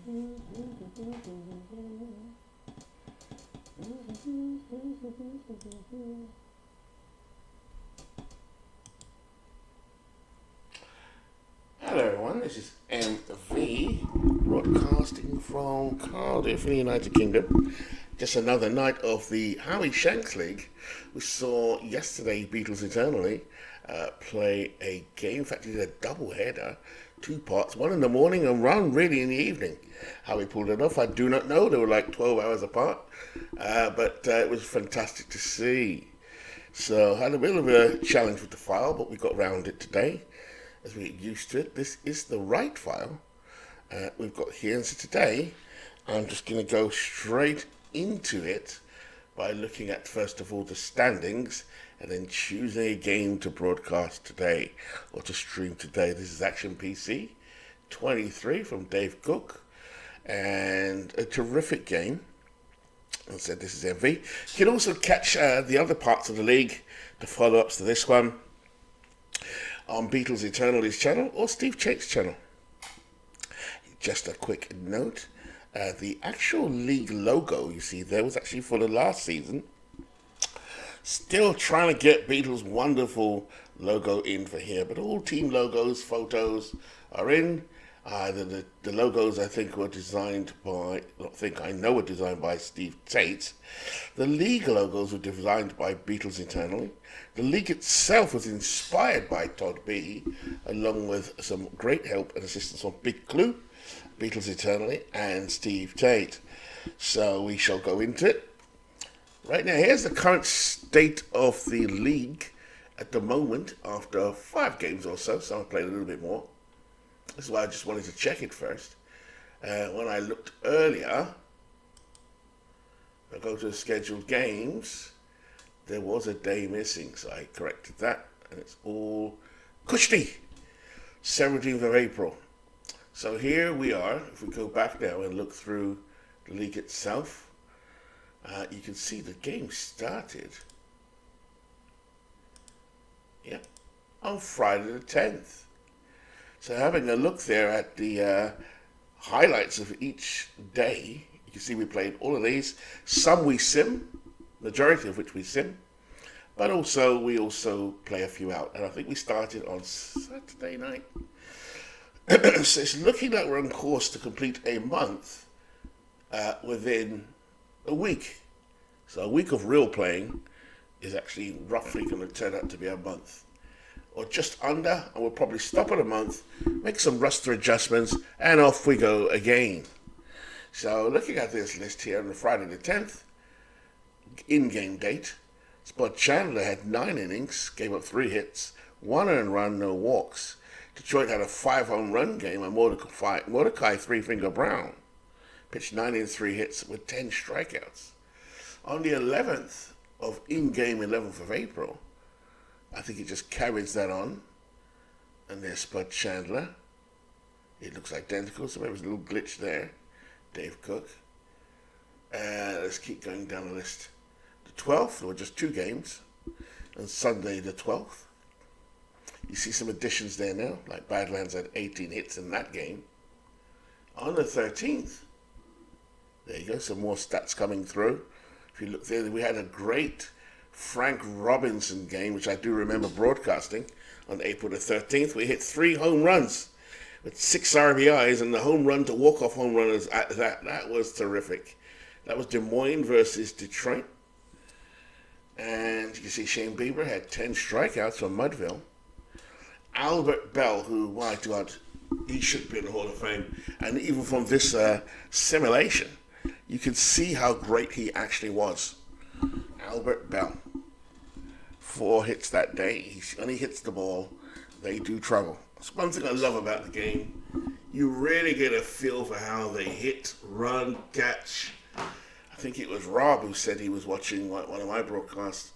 Hello everyone, this is MV broadcasting from Cardiff in the United Kingdom. Just another night of the Howie Shanks League. We saw yesterday Beatles Eternally play a game. In fact, he did a double header, two parts, one in the morning and one really in the evening. How he pulled it off, I do not know. They were like 12 hours apart, but it was fantastic to see. So I had a bit of a challenge with the file, but we got around it today as we get used to it. This is the right file we've got here. And so today I'm just going to go straight into it by looking at first of all the standings and then choosing a game to broadcast today or to stream today. This is Action PC 23 from Dave Cook, and a terrific game. As I said, this is MV. You can also catch the other parts of the league, the follow-ups to this one, on Beatles Eternally's channel or Steve Tate's channel. Just a quick note, the actual league logo you see there was actually for the last season. Still trying to get Beatles' wonderful logo in for here, but all team logos, photos are in. The logos I think were designed by, I know were designed by Steve Tate. The league logos were designed by Beatles Eternally. The league itself was inspired by Todd B, along with some great help and assistance from Big Clue, Beatles Eternally, and Steve Tate. So we shall go into it. Right now, here's the current state of the league at the moment after 5 games or so. So I played a little bit more. This is why I just wanted to check it first. When I looked earlier, I go to the scheduled games, there was a day missing, so I corrected that, and it's all cushy. 17th of April. So here we are. If we go back now and look through the league itself, you can see the game started on Friday the 10th. So having a look there at the highlights of each day, you can see we played all of these. Some we sim, majority of which we sim, but we also play a few out. And I think we started on Saturday night. So it's looking like we're on course to complete a month within a week. So a week of real playing is actually roughly going to turn out to be a month, or just under, and we'll probably stop at a month, make some roster adjustments, and off we go again. So looking at this list here on the Friday the 10th, in-game date, Spud Chandler had 9 innings, gave up 3 hits, 1 earned run, no walks. Detroit had a 5-home run game, and Mordecai Three-Finger Brown pitched 9 innings, 3 hits with 10 strikeouts. On the 11th of in-game 11th of April, I think he just carries that on. And there's Spud Chandler. It looks identical, so maybe there's a little glitch there. Dave Cook. Let's keep going down the list. The 12th, there were just 2 games. And Sunday the 12th. You see some additions there now, like Badlands had 18 hits in that game. On the 13th, there you go, some more stats coming through. If you look there, we had a great Frank Robinson game, which I do remember broadcasting on April the 13th. We hit 3 home runs with 6 RBIs, and the home run to walk-off home runners at that was terrific. That was Des Moines versus Detroit. And you can see Shane Bieber had 10 strikeouts from Mudville. Albert Bell, who, my God, he should be in the Hall of Fame. And even from this simulation, you can see how great he actually was. Albert Bell. 4 hits that day. When he hits the ball, they do trouble. That's one thing I love about the game. You really get a feel for how they hit, run, catch. I think it was Rob who said he was watching one of my broadcasts.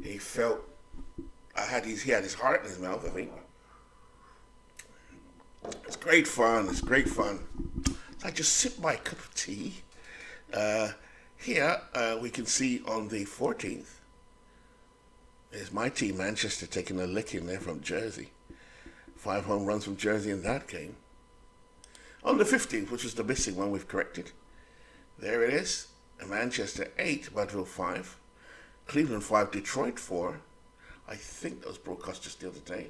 He felt he had his heart in his mouth, I think. It's great fun. It's great fun. So I just sip my cup of tea. Here we can see on the 14th, there's my team Manchester taking a licking there from Jersey. 5 home runs from Jersey in that game. On the 15th, which was the missing one we've corrected, there it is. Manchester 8, Mudville 5, Cleveland 5, Detroit 4. I think that was broadcast just the other day.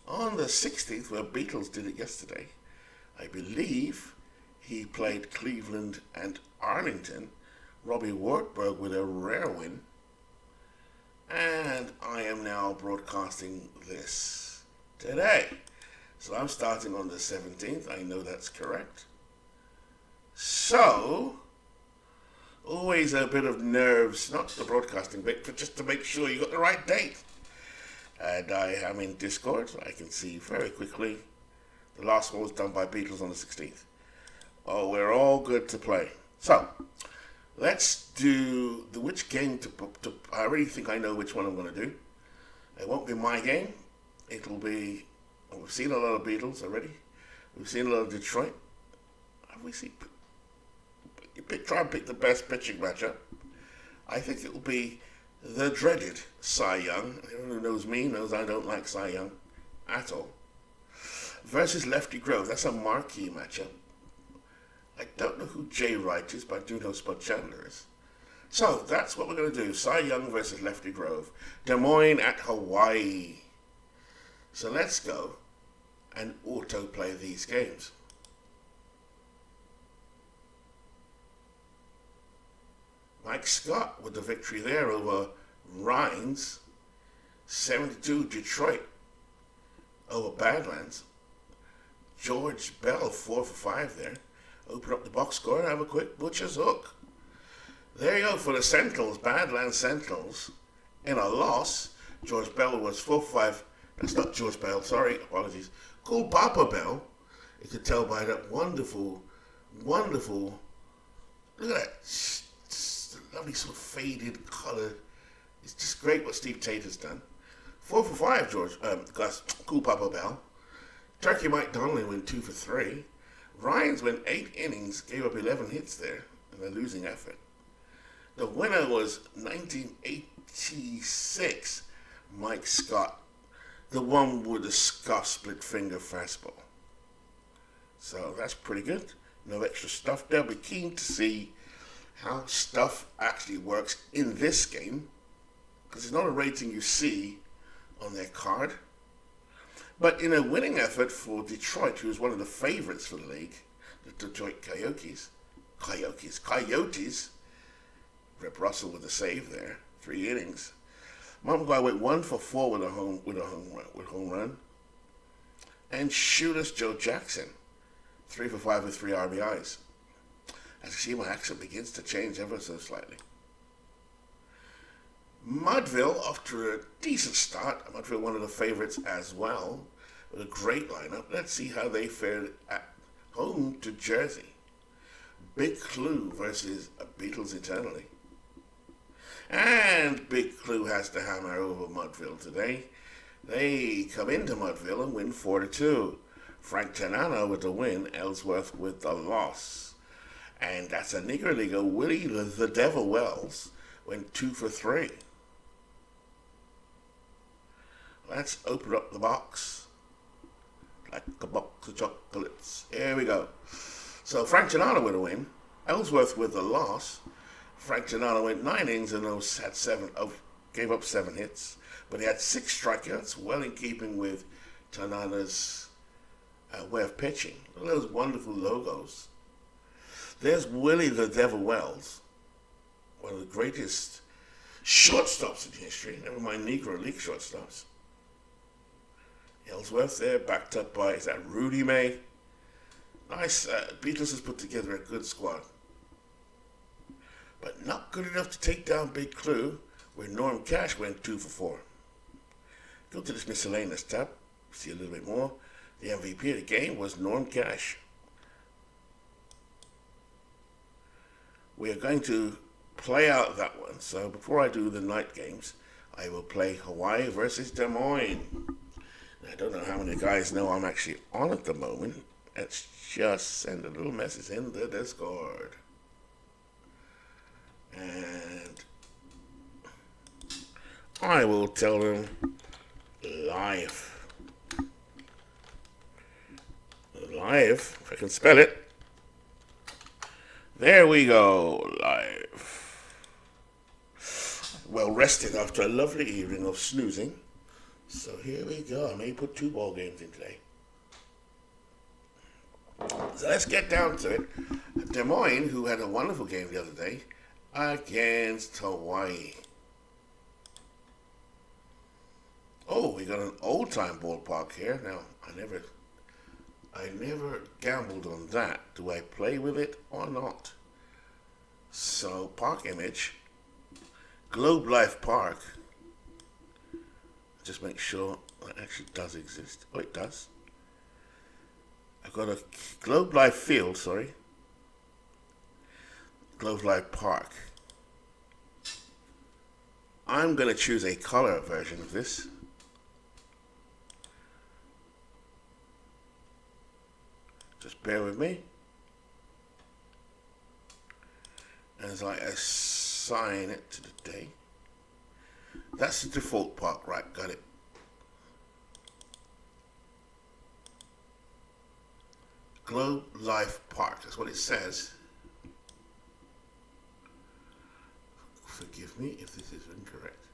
On the 16th, where Beatles did it yesterday, I believe he played Cleveland and Arlington. Robbie Wartburg with a rare win. And I am now broadcasting this today. So I'm starting on the 17th. I know that's correct. So, always a bit of nerves, not the broadcasting bit, but just to make sure you got the right date. And I am in Discord, so I can see very quickly. The last one was done by Beatles on the 16th. Oh, we're all good to play. So, let's do the which game to I already think I know which one I'm going to do. It won't be my game. It'll be, we've seen a lot of Beatles already. We've seen a lot of Detroit. Have we seen, try and pick the best pitching matchup. I think it will be the dreaded Cy Young. Anyone who knows me knows I don't like Cy Young at all. Versus Lefty Grove. That's a marquee matchup. I don't know who Jay Wright is, but I do know Spud Chandler is. So that's what we're going to do. Cy Young versus Lefty Grove. Des Moines at Hawaii. So let's go and autoplay these games. Mike Scott with the victory there over Rhines. 72 Detroit over Badlands. George Bell 4 for 5 there. Open up the box score and have a quick butcher's hook. There you go for the Sentinels, Badlands Sentinels. In a loss, George Bell was 4 for 5. That's not George Bell, sorry, apologies. Cool Papa Bell. You could tell by that wonderful, look at that. Lovely sort of faded colour. It's just great what Steve Tate has done. 4 for 5, Cool Papa Bell. Turkey Mike Donnelly went 2 for 3. Ryans went 8 innings, gave up 11 hits there in a losing effort. The winner was 1986, Mike Scott, the one with the scuff split finger fastball. So that's pretty good. No extra stuff there. Be keen to see how stuff actually works in this game, because it's not a rating you see on their card. But in a winning effort for Detroit, who was one of the favorites for the league, the Detroit Coyotes, Rip Russell with a save there, 3 innings. Mark McGuire went 1 for 4 with a home run. And Shooters Joe Jackson, 3 for 5 with 3 RBIs. As you see, my accent begins to change ever so slightly. Mudville, after a decent start, Mudville one of the favorites as well, with a great lineup. Let's see how they fared at home to Jersey. Big Clue versus Beatles Eternally. And Big Clue has the hammer over Mudville today. They come into Mudville and win 4-2. Frank Tanana with the win, Ellsworth with the loss. And that's a Negro Leaguer. Willie the Devil Wells went 2 for 3. Let's open up the box. Like a box of chocolates. Here we go. So Frank Tanana with a win. Ellsworth with the loss. Frank Tanana went 9 innings and gave up 7 hits. But he had 6 strikeouts, well in keeping with Tanana's way of pitching. Look at those wonderful logos. There's Willie the Devil Wells, one of the greatest shortstops in history, never mind Negro League shortstops. Ellsworth there, backed up by, is that Rudy May? Nice, Beatles has put together a good squad. But not good enough to take down Big Clue, where Norm Cash went 2 for 4. Go to this miscellaneous tab, see a little bit more. The MVP of the game was Norm Cash. We are going to play out that one. So before I do the night games, I will play Hawaii versus Des Moines. I don't know how many guys know I'm actually on at the moment. Let's just send a little message in the Discord. And I will tell them live live, if I can spell it. There we go, live. Well rested after a lovely evening of snoozing. So here we go. I may put 2 ball games in today. So let's get down to it. Des Moines, who had a wonderful game the other day, against Hawaii. Oh, we got an old-time ballpark here. Now, I never gambled on that. Do I play with it or not? So, park image, Globe Life Park. Just make sure that actually does exist. Oh, it does. I've got a Globe Life Field, sorry. Globe Life Park. I'm going to choose a color version of this. Just bear with me. As I assign it to the day. That's the default park, right, got it. Globe Life Park, that's what it says. Forgive me if this is incorrect.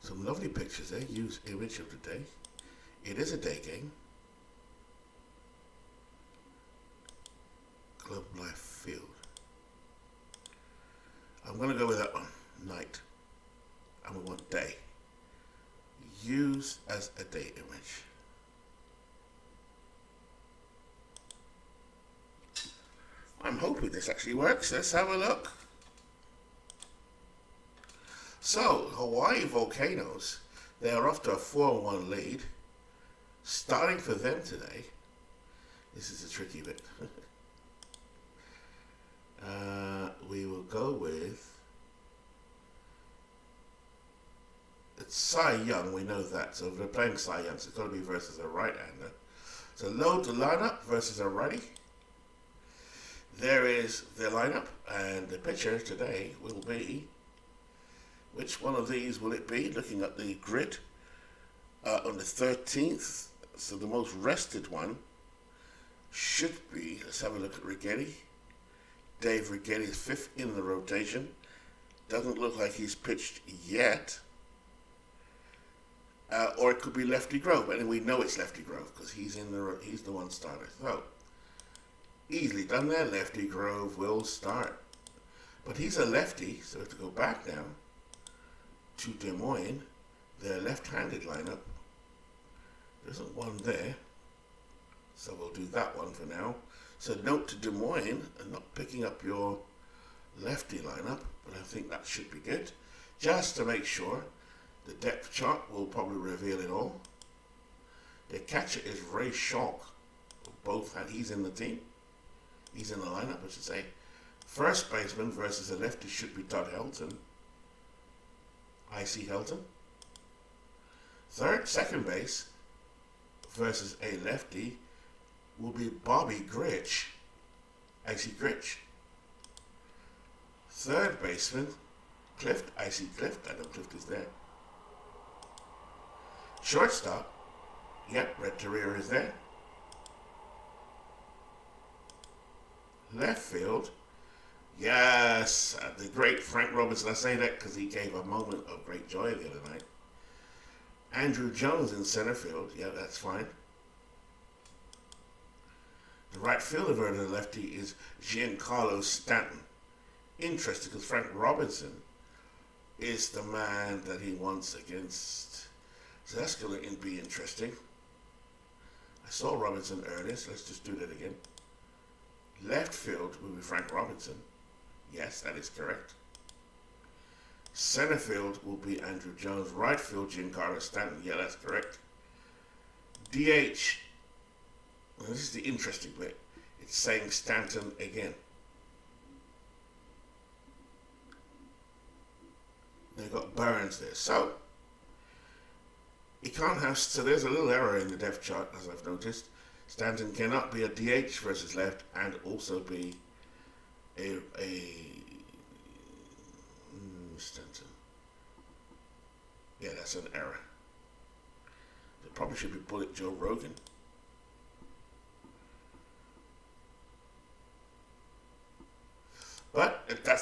Some lovely pictures there, use image of the day. It is a day game. Globe Life Field. I'm going to go with that one, night. And we want day. Use as a day image. I'm hoping this actually works. Let's have a look. So, Hawaii Volcanos, they are off to a 4-1 lead. Starting for them today. This is a tricky bit. We will go with, it's Cy Young, we know that. So if they're playing Cy Young, so it's got to be versus a right-hander. So load the lineup versus a righty. There is the lineup, and the pitcher today will be, which one of these will it be? Looking at the grid on the 13th, so the most rested one should be, let's have a look at Righetti. Dave Righetti is 5th in the rotation. Doesn't look like he's pitched yet. Or it could be Lefty Grove, and we know it's Lefty Grove because he's the one starter. So easily done there. Lefty Grove will start, but he's a lefty, so we have to go back now to Des Moines. Their left-handed lineup. There isn't one there, so we'll do that one for now. So note to Des Moines, and not picking up your lefty lineup, but I think that should be good. Just to make sure, the depth chart will probably reveal it all. The catcher is Ray Schalk. He's in the team. He's in the lineup, I should say. First baseman versus a lefty should be Todd Helton. I.C. Helton. Second base versus a lefty will be Bobby Grich. I.C. Grich. Third baseman, Clift. I.C. Clift. I know Clift is there. Shortstop. Yep, Red Terrier is there. Left field. Yes, the great Frank Robinson. I say that because he gave a moment of great joy the other night. Andrew Jones in center field. Yeah, that's fine. The right fielder version of the lefty is Giancarlo Stanton. Interesting because Frank Robinson is the man that he wants against. So that's going to be interesting. I saw Robinson earlier, so let's just do that again. Left field will be Frank Robinson. Yes, that is correct. Center field will be Andrew Jones. Right field, Giancarlo Stanton. Yeah, that's correct. DH. Well, this is the interesting bit. It's saying Stanton again. They've got Burns there. So, you can't have, so there's a little error in the depth chart, as I've noticed. Stanton cannot be a DH versus left and also be Stanton. Yeah, that's an error. It probably should be Bullet Joe Rogan.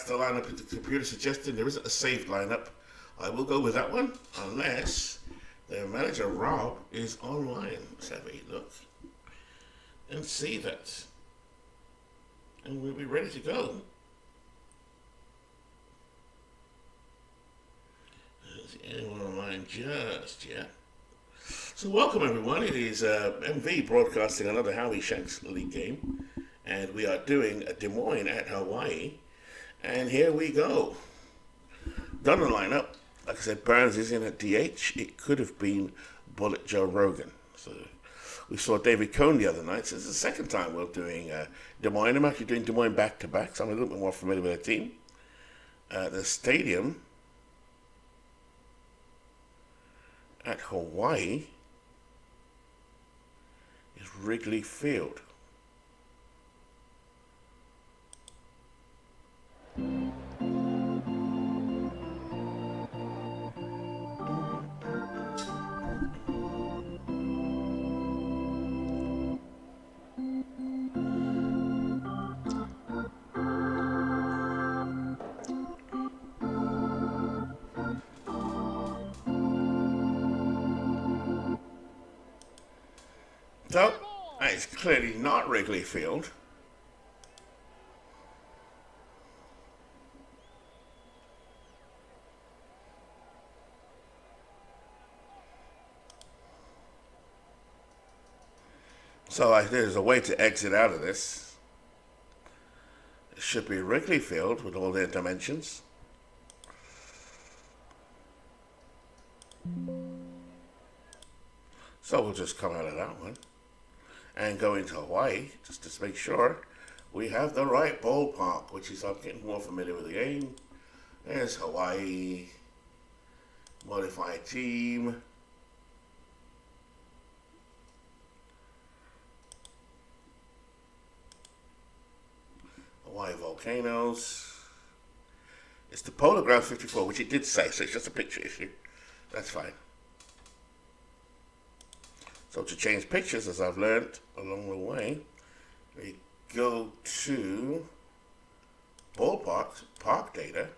the lineup that the computer suggested. There isn't a saved lineup. I will go with that one, unless their manager Rob is online. Let's have a look and see that. And we'll be ready to go. Is anyone online just yet? So welcome everyone. It is MV broadcasting another Howie Shanks League game. And we are doing a Des Moines at Hawaii. And here we go. Done the lineup. Like I said, Burns is in at DH. It could have been Bullet Joe Rogan. So we saw David Cohn the other night. So it's the second time we're doing Des Moines. I'm actually doing Des Moines back-to-back, so I'm a little bit more familiar with the team. The stadium at Hawaii is Wrigley Field. So, that is clearly not Wrigley Field. So there's a way to exit out of this. It should be Wrigley Field with all their dimensions. So we'll just come out of that one and go into Hawaii just to make sure we have the right ballpark, which is, I'm getting more familiar with the game. There's Hawaii, modified team. Hawaii Volcanos. It's the Polo Grounds 54, which it did say, so it's just a picture issue. That's fine. So to change pictures, as I've learned along the way, we go to ballpark, park data.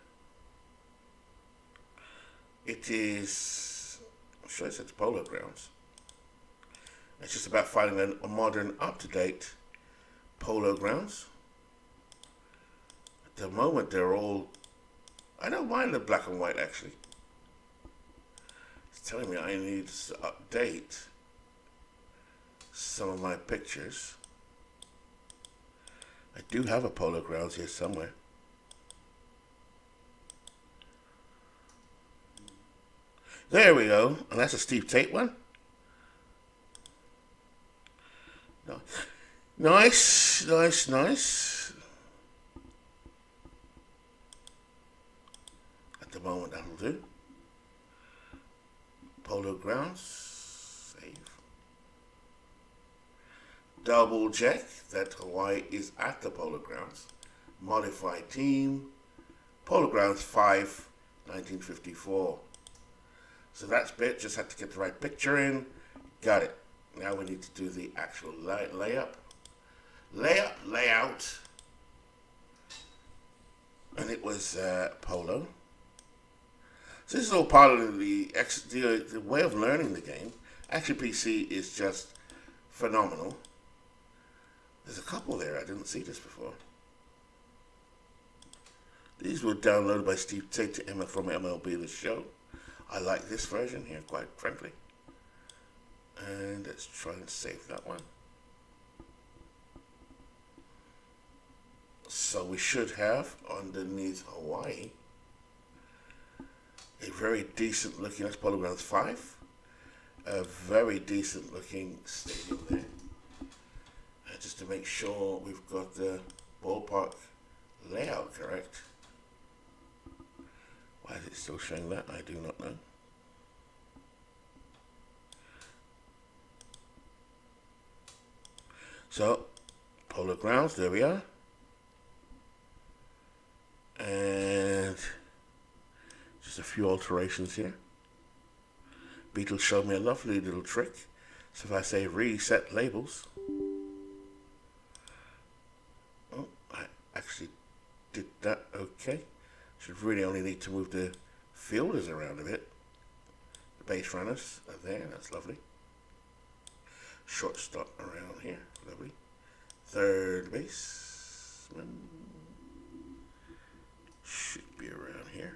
It is, I'm sure it says Polo Grounds. It's just about finding a modern, up-to-date Polo Grounds. At the moment, they're all, I don't mind the black and white actually. It's telling me I need to update some of my pictures. I do have a Polo Grounds here somewhere. There we go. And that's a Steve Tate one. Nice, nice, nice. At the moment, that'll do. Polo Grounds. Save. Double check that Hawaii is at the Polo Grounds. Modified team. Polo Grounds 5, 1954. So that's it. Just had to get the right picture in. Got it. Now we need to do the actual layout. And it was Polo. So this is all part of the way of learning the game. Actually, PC is just phenomenal. There's a couple there. I didn't see this before. These were downloaded by Steve Tate to Emma from MLB The Show. I like this version here, quite frankly. And let's try and save that one. So we should have underneath Hawaii a very decent looking, that's Polo Grounds 5. A very decent looking stadium there. Just to make sure we've got the ballpark layout correct. Why is it still showing that? I do not know. So, Polo Grounds, there we are. And just a few alterations here. Beatles showed me a lovely little trick. So if I say reset labels, oh, I actually did that okay. Should really only need to move the fielders around a bit. The base runners are there, that's lovely. Shortstop around here, lovely. Third baseman should be around here.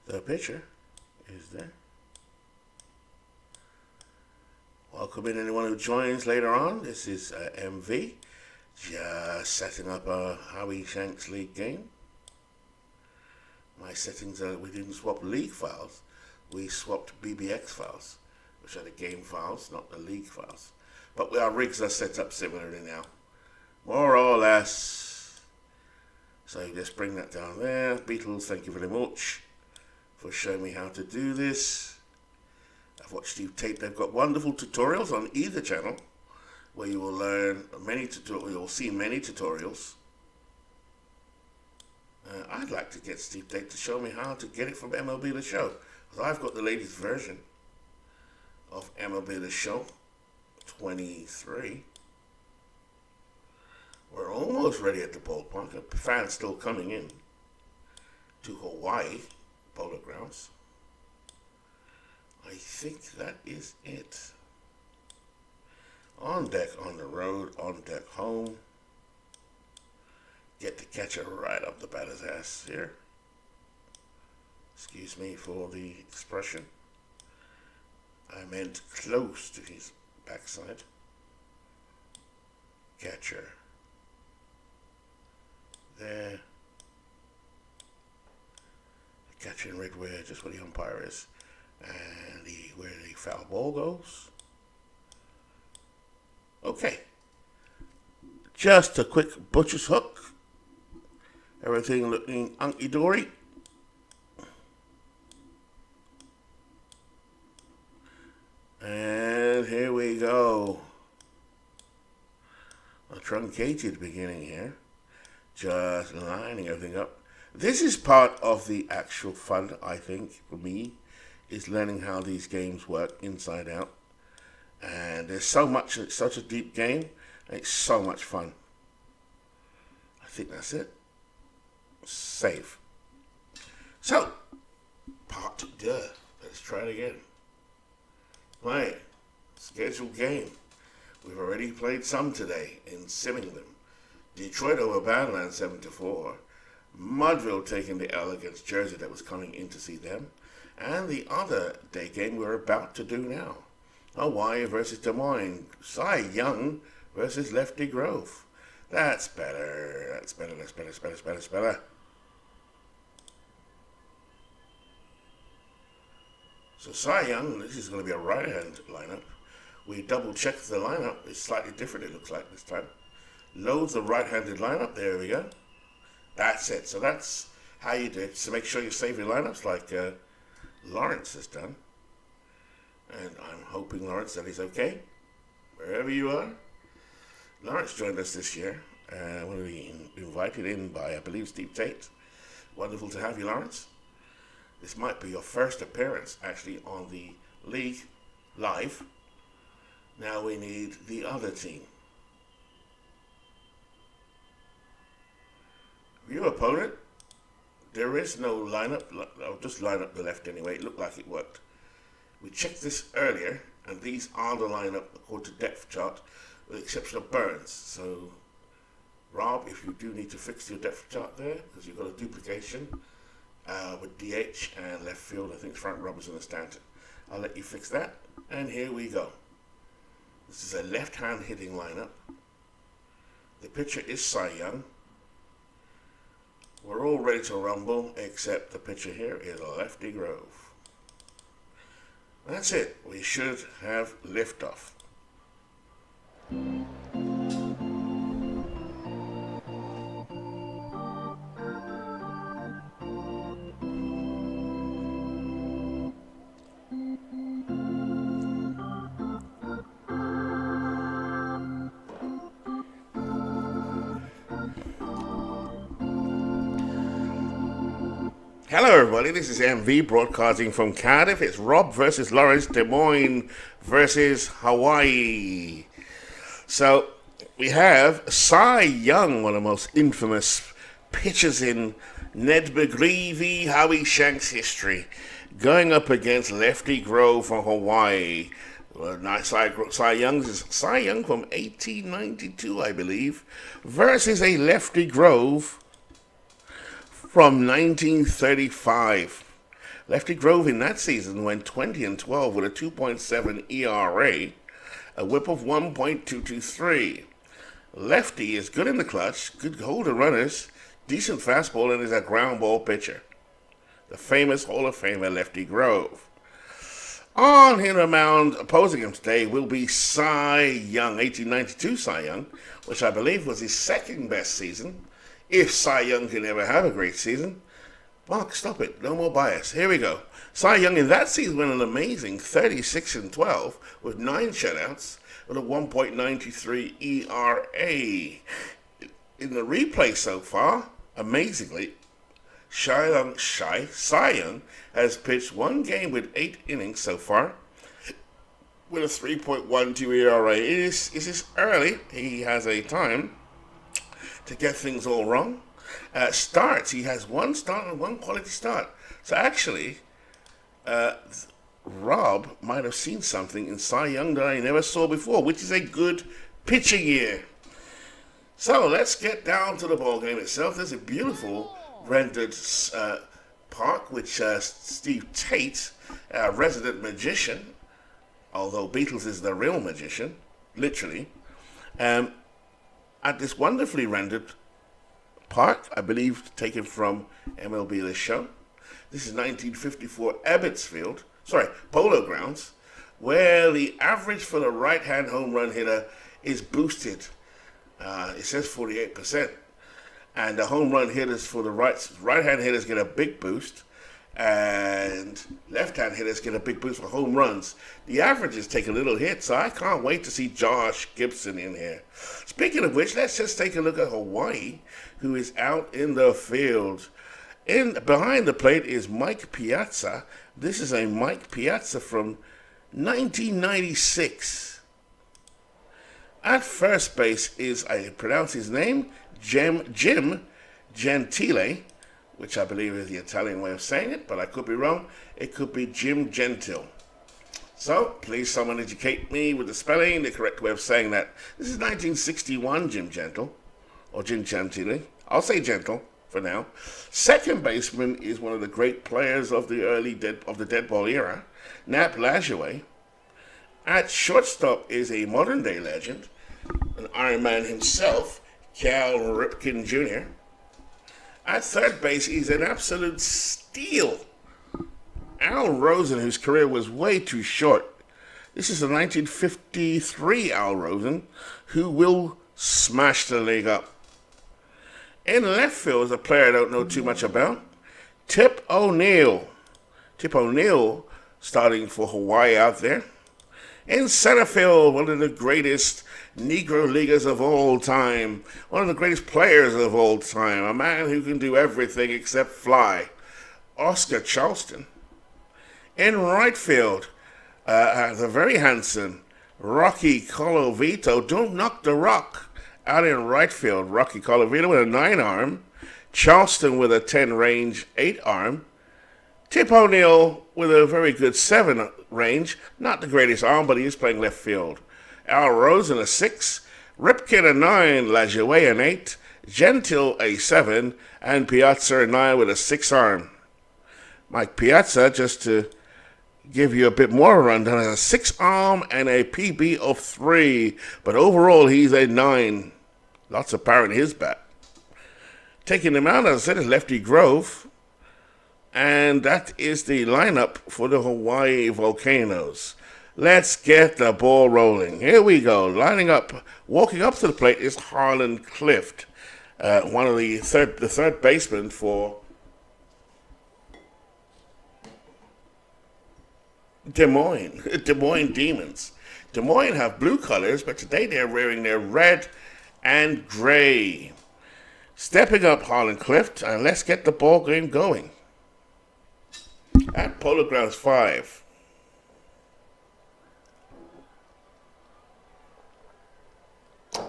The pitcher is there. Welcome in anyone who joins later on. This is MV, just setting up a Howie Shanks League game. My settings are, we didn't swap league files, we swapped BBX files, which are the game files, not the league files. But our rigs are set up similarly now, more or less. So you just bring that down there. Beatles, thank you very much for showing me how to do this. I've watched Steve Tate. They've got wonderful tutorials on either channel where you will learn many tutorials, you'll see many tutorials. I'd like to get Steve Tate to show me how to get it from MLB The Show, because I've got the latest version of MLB The Show 23. We're almost ready at the ballpark. Fans still coming in to Hawaii Polo Grounds. I think that is it. On deck on the road, on deck home. Get the catcher right up the batter's ass here. Excuse me for the expression. I meant close to his backside. Catcher. There. The catcher in red wear, just where the umpire is. And where the foul ball goes. Okay. Just a quick butcher's hook. Everything looking hunky-dory. And here we go. A truncated beginning here. Just lining everything up. This is part of the actual fun, I think, for me, is learning how these games work inside out. And there's so much, it's such a deep game, and it's so much fun. I think that's it. Save. So, part 2. Let's try it again. Right, scheduled game. We've already played some today in simming them. Detroit over Badlands 7-4. Mudville taking the L against Jersey that was coming in to see them. And the other day game we're about to do now. Hawaii versus Des Moines. Cy Young versus Lefty Grove. That's better. That's better. That's better. That's better. That's better. That's better. So Cy Young, this is going to be a right-hand lineup. We double-checked the lineup. It's slightly different, it looks like, this time. Load the right-handed lineup. There we go. That's it. So that's how you do it. So make sure you save your lineups like Lawrence has done. And I'm hoping, Lawrence, that he's okay. Wherever you are. Lawrence joined us this year. When we invited in by, I believe, Steve Tate. Wonderful to have you, Lawrence. This might be your first appearance, actually, on the league live. Now we need the other team. View opponent. There is no lineup. I'll just line up the left anyway. It looked like it worked. We checked this earlier, and these are the lineup according to depth chart, with the exception of Burns. So, Rob, if you do need to fix your depth chart there, because you've got a duplication with DH and left field, I think Frank Robertson and Stanton. I'll let you fix that. And here we go. This is a left-hand hitting lineup. The pitcher is Cy Young. We're all ready to rumble, except the pitcher here is Lefty Grove. That's it. We should have liftoff. Hello everybody, this is MV broadcasting from Cardiff. It's Rob versus Lawrence, Des Moines versus Hawaii. So, we have Cy Young, one of the most infamous pitchers in Ned McGreevy, Howie Shanks history, going up against Lefty Grove from Hawaii. Cy Young from 1892, I believe, versus a Lefty Grove from 1935. Lefty Grove in that season went 20-12 with a 2.7 ERA, a whip of 1.223. Lefty is good in the clutch, good holder runners, decent fastball, and is a ground ball pitcher. The famous Hall of Famer Lefty Grove. On in the mound opposing him today will be Cy Young, 1892 Cy Young, which I believe was his second best season. If Cy Young can ever have a great season. Mark, stop it. No more bias. Here we go. Cy Young in that season went an amazing 36-12 with 9 shutouts with a 1.93 ERA. In the replay so far, amazingly, Cy Young has pitched one game with 8 innings so far with a 3.12 ERA. It is early. He has a time to get things all wrong. Starts, he has one start and one quality start. So actually, Rob might have seen something in Cy Young that I never saw before, which is a good pitching year. So let's get down to the ball game itself. There's a beautiful rendered park, which Steve Tate, resident magician, although Beatles is the real magician, literally, at this wonderfully rendered park, I believe taken from MLB The Show. This is 1954 Polo Grounds, where the average for the right-hand home run hitter is boosted. It says 48%. And the home run hitters for the right-hand hitters get a big boost, and left-hand hitters get a big boost for home runs. The averages take a little hit, so I can't wait to see Josh Gibson in here. Speaking of which, let's just take a look at Hawaii, who is out in the field. Behind the plate is Mike Piazza. This is a Mike Piazza from 1996. At first base is, I pronounce his name, Jim Gentile, which I believe is the Italian way of saying it, but I could be wrong. It could be Jim Gentile. So, please someone educate me with the spelling, the correct way of saying that. This is 1961 Jim Gentile, or Jim Gentile. I'll say Gentle for now. Second baseman is one of the great players of the dead ball era, Nap Lajoie. At shortstop is a modern-day legend, an Iron Man himself, Cal Ripken Jr. At third base, he's an absolute steal, Al Rosen, whose career was way too short. This is the 1953 Al Rosen, who will smash the league up. In left field is a player I don't know too much about, Tip O'Neill. Tip O'Neill starting for Hawaii out there. In center field, one of the greatest Negro leaguers of all time, one of the greatest players of all time, a man who can do everything except fly, Oscar Charleston. In right field, the very handsome Rocky Colavito. Don't knock the rock. Out in right field, Rocky Colavito with a 9-arm, Charleston with a 10-range 8-arm, Tip O'Neill with a very good 7 range, not the greatest arm, but he is playing left field. Al Rosen a 6, Ripken a 9, Lajoie an 8, Gentile a 7, and Piazza a 9 with a 6-arm. Mike Piazza, just to give you a bit more rundown, has a 6-arm and a PB of 3, but overall he's a 9. Lots of power in his bat. Taking him out, as I said, is Lefty Grove. And that is the lineup for the Hawaii Volcanos. Let's get the ball rolling. Here we go. Lining up, walking up to the plate is Harlan Clift, one of the third baseman for Des Moines Demons. Des Moines have blue colors, but today they're wearing their red and gray. Stepping up Harlan Clift, and let's get the ball game going. At Polo Grounds 5.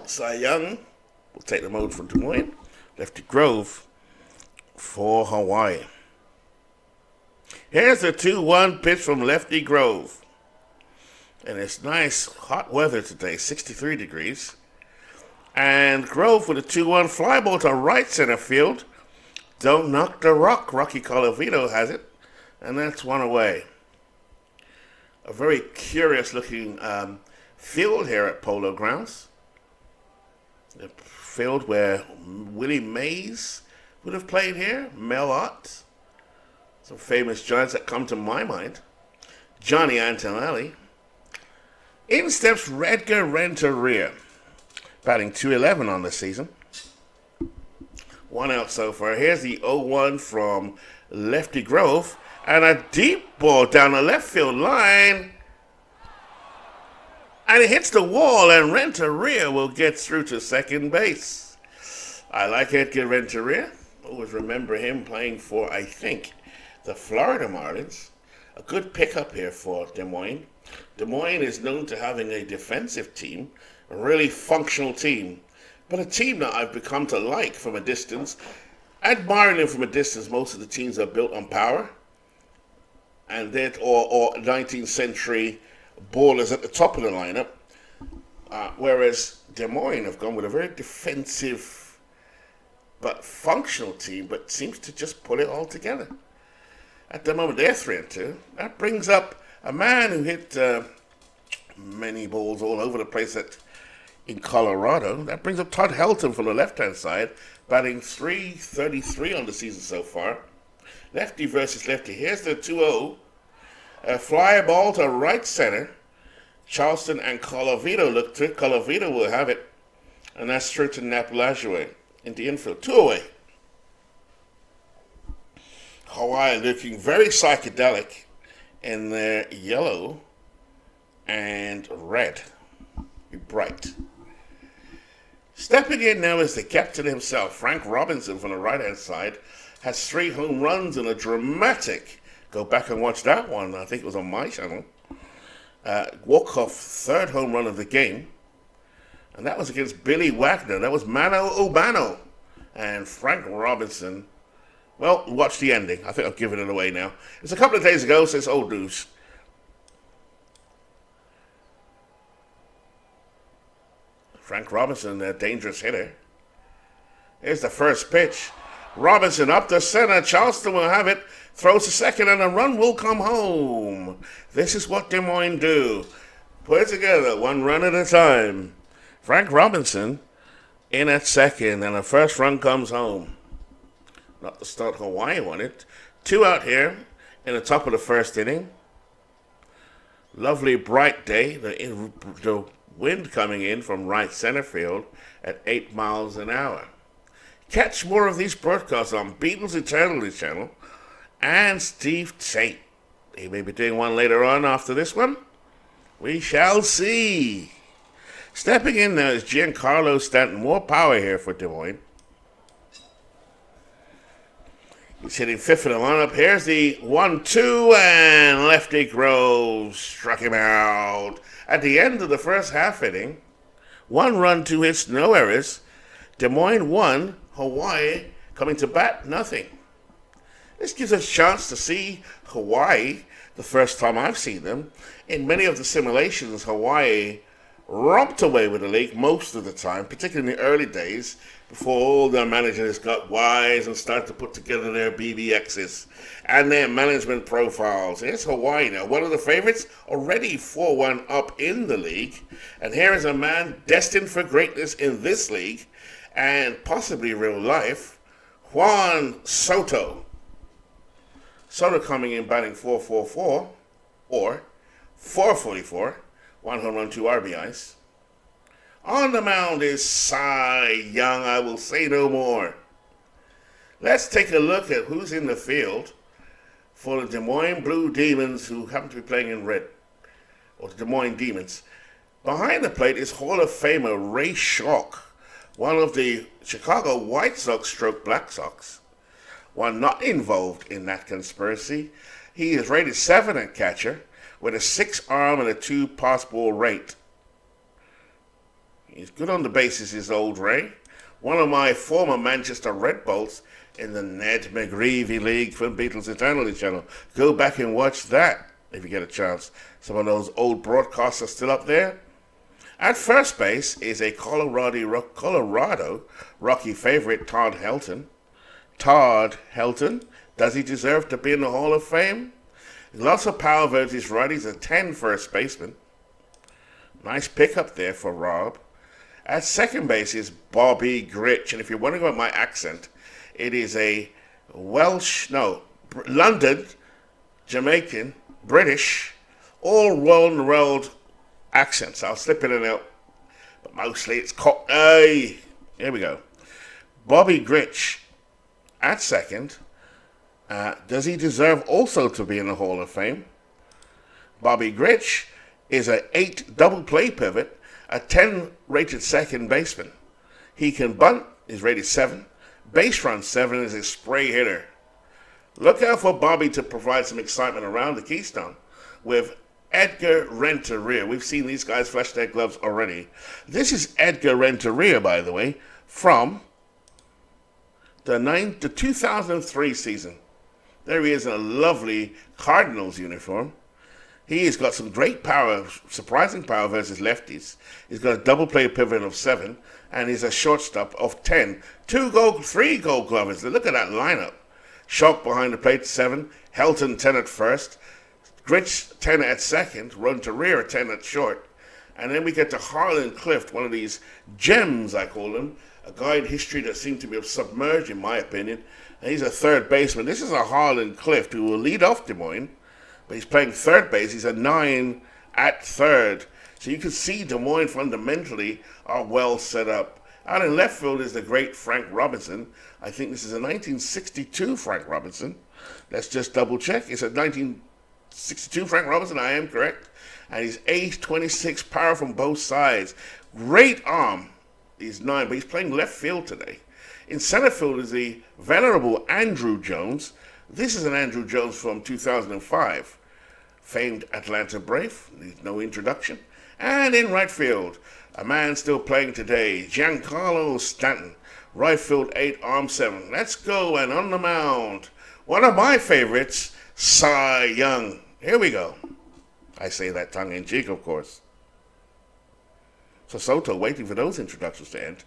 Cy Young will take the mode from Des Moines. Lefty Grove for Hawaii. Here's the 2-1 pitch from Lefty Grove. And it's nice hot weather today, 63 degrees. And Grove with a 2-1 fly ball to right center field. Don't knock the rock. Rocky Colavito has it. And that's one away. A very curious looking field here at Polo Grounds. The field where Willie Mays would have played here. Mel Ott. Some famous Giants that come to my mind. Johnny Antonelli. In steps Edgar Renteria, batting .211 on the season. 1 out so far. Here's the 0-1 from Lefty Grove. And a deep ball down the left field line. And it hits the wall, and Renteria will get through to second base. I like Edgar Renteria. Always remember him playing for, I think, the Florida Marlins. A good pickup here for Des Moines. Des Moines is known to having a defensive team, a really functional team, but a team that I've become to like from a distance. Admiring them from a distance, most of the teams are built on power, and that or 19th century ballers at the top of the lineup, whereas Des Moines have gone with a very defensive but functional team, but seems to just put it all together. At the moment, they're 3-2. That brings up a man who hit many balls all over the place in Colorado. That brings up Todd Helton from the left-hand side, batting .333 on the season so far. Lefty versus lefty. Here's the 2-0. A fly ball to right center. Charleston and Colavito look to it. Colavito will have it. And that's through to Napalajue in the infield. 2 away. Hawaii looking very psychedelic in their yellow and red. Bright. Stepping in now is the captain himself, Frank Robinson from the right-hand side. Has 3 home runs and a dramatic, go back and watch that one, I think it was on my channel, walk-off 3rd home run of the game. And that was against Billy Wagner. That was Mano Urbano. And Frank Robinson, well, watch the ending. I think I've given it away now. It's a couple of days ago since old news. Frank Robinson, a dangerous hitter. Here's the first pitch. Robinson up to center. Charleston will have it. Throws to second, and a run will come home. This is what Des Moines do. Put it together, 1 run at a time. Frank Robinson in at second, and the first run comes home. Not the start Hawaii wanted. 2 out here in the top of the first inning. Lovely bright day. The wind coming in from right center field at 8 miles an hour. Catch more of these broadcasts on Beatles Eternally channel and Steve Tate. He may be doing one later on after this one. We shall see. Stepping in now is Giancarlo Stanton. More power here for Des Moines. He's hitting 5th in the lineup. Here's the 1-2, and Lefty Grove struck him out. At the end of the first half inning, 1 run, 2 hits, no errors. Des Moines 1, Hawaii coming to bat, nothing. This gives us a chance to see Hawaii, the first time I've seen them. In many of the simulations, Hawaii romped away with the league most of the time, particularly in the early days, before all their managers got wise and started to put together their BBXs and their management profiles. Here's Hawaii now, one of the favorites, already 4-1 up in the league. And here is a man destined for greatness in this league and possibly real life, Juan Soto. Soto coming in batting .444 or .444, 1 home run, 2 RBIs. On the mound is Cy Young. I will say no more. Let's take a look at who's in the field for the Des Moines Blue Demons, who happen to be playing in red, or the Des Moines Demons. Behind the plate is Hall of Famer Ray Schalk, one of the Chicago White Sox stroke Black Sox, one not involved in that conspiracy. He is rated 7 at catcher with a 6 arm and a 2 pass ball rate. He's good on the bases, is old Ray. One of my former Manchester Red Bolts in the Ned McGreevy League from Beatles Eternally channel. Go back and watch that if you get a chance. Some of those old broadcasts are still up there. At first base is a Colorado Rocky favorite, Todd Helton. Todd Helton, does he deserve to be in the Hall of Fame? Lots of power versus right. He's a 10 first baseman. Nice pickup there for Rob. At second base is Bobby Grich. And if you're wondering about my accent, it is a London, Jamaican, British, all world accents. I'll slip in and out, but mostly it's Cockney. Here we go. Bobby Grich at second. Does he deserve also to be in the Hall of Fame? Bobby Grich is an 8 double play pivot, a 10 rated second baseman. He can bunt, is rated 7. Base run 7 is a spray hitter. Look out for Bobby to provide some excitement around the Keystone with Edgar Renteria. We've seen these guys flash their gloves already. This is Edgar Renteria, by the way, from the 2003 season. There he is in a lovely Cardinals uniform. He's got some great power, surprising power versus lefties. He's got a double play pivot of 7, and he's a shortstop of 10. 3 gold glovers. Look at that lineup. Shock behind the plate, 7. Helton, 10 at first. Grich, 10 at second. Renteria, 10 at short. And then we get to Harlan Clift, one of these gems, I call him. A guy in history that seemed to be submerged, in my opinion. And he's a third baseman. This is a Harlan Clift who will lead off Des Moines, but he's playing third base. He's a 9 at third. So you can see Des Moines fundamentally are well set up. Out in left field is the great Frank Robinson. I think this is a 1962 Frank Robinson. Let's just double check. It's a 1962 Frank Robinson. I am correct. And he's 826 power from both sides. Great arm. He's 9, but he's playing left field today. In center field is the venerable Andrew Jones. This is an Andrew Jones from 2005. Famed Atlanta Brave. Needs no introduction. And in right field, a man still playing today, Giancarlo Stanton. Right field 8, arm 7. Let's go, and on the mound, one of my favorites, Cy Young. Here we go. I say that tongue-in-cheek, of course. So Soto waiting for those introductions to end.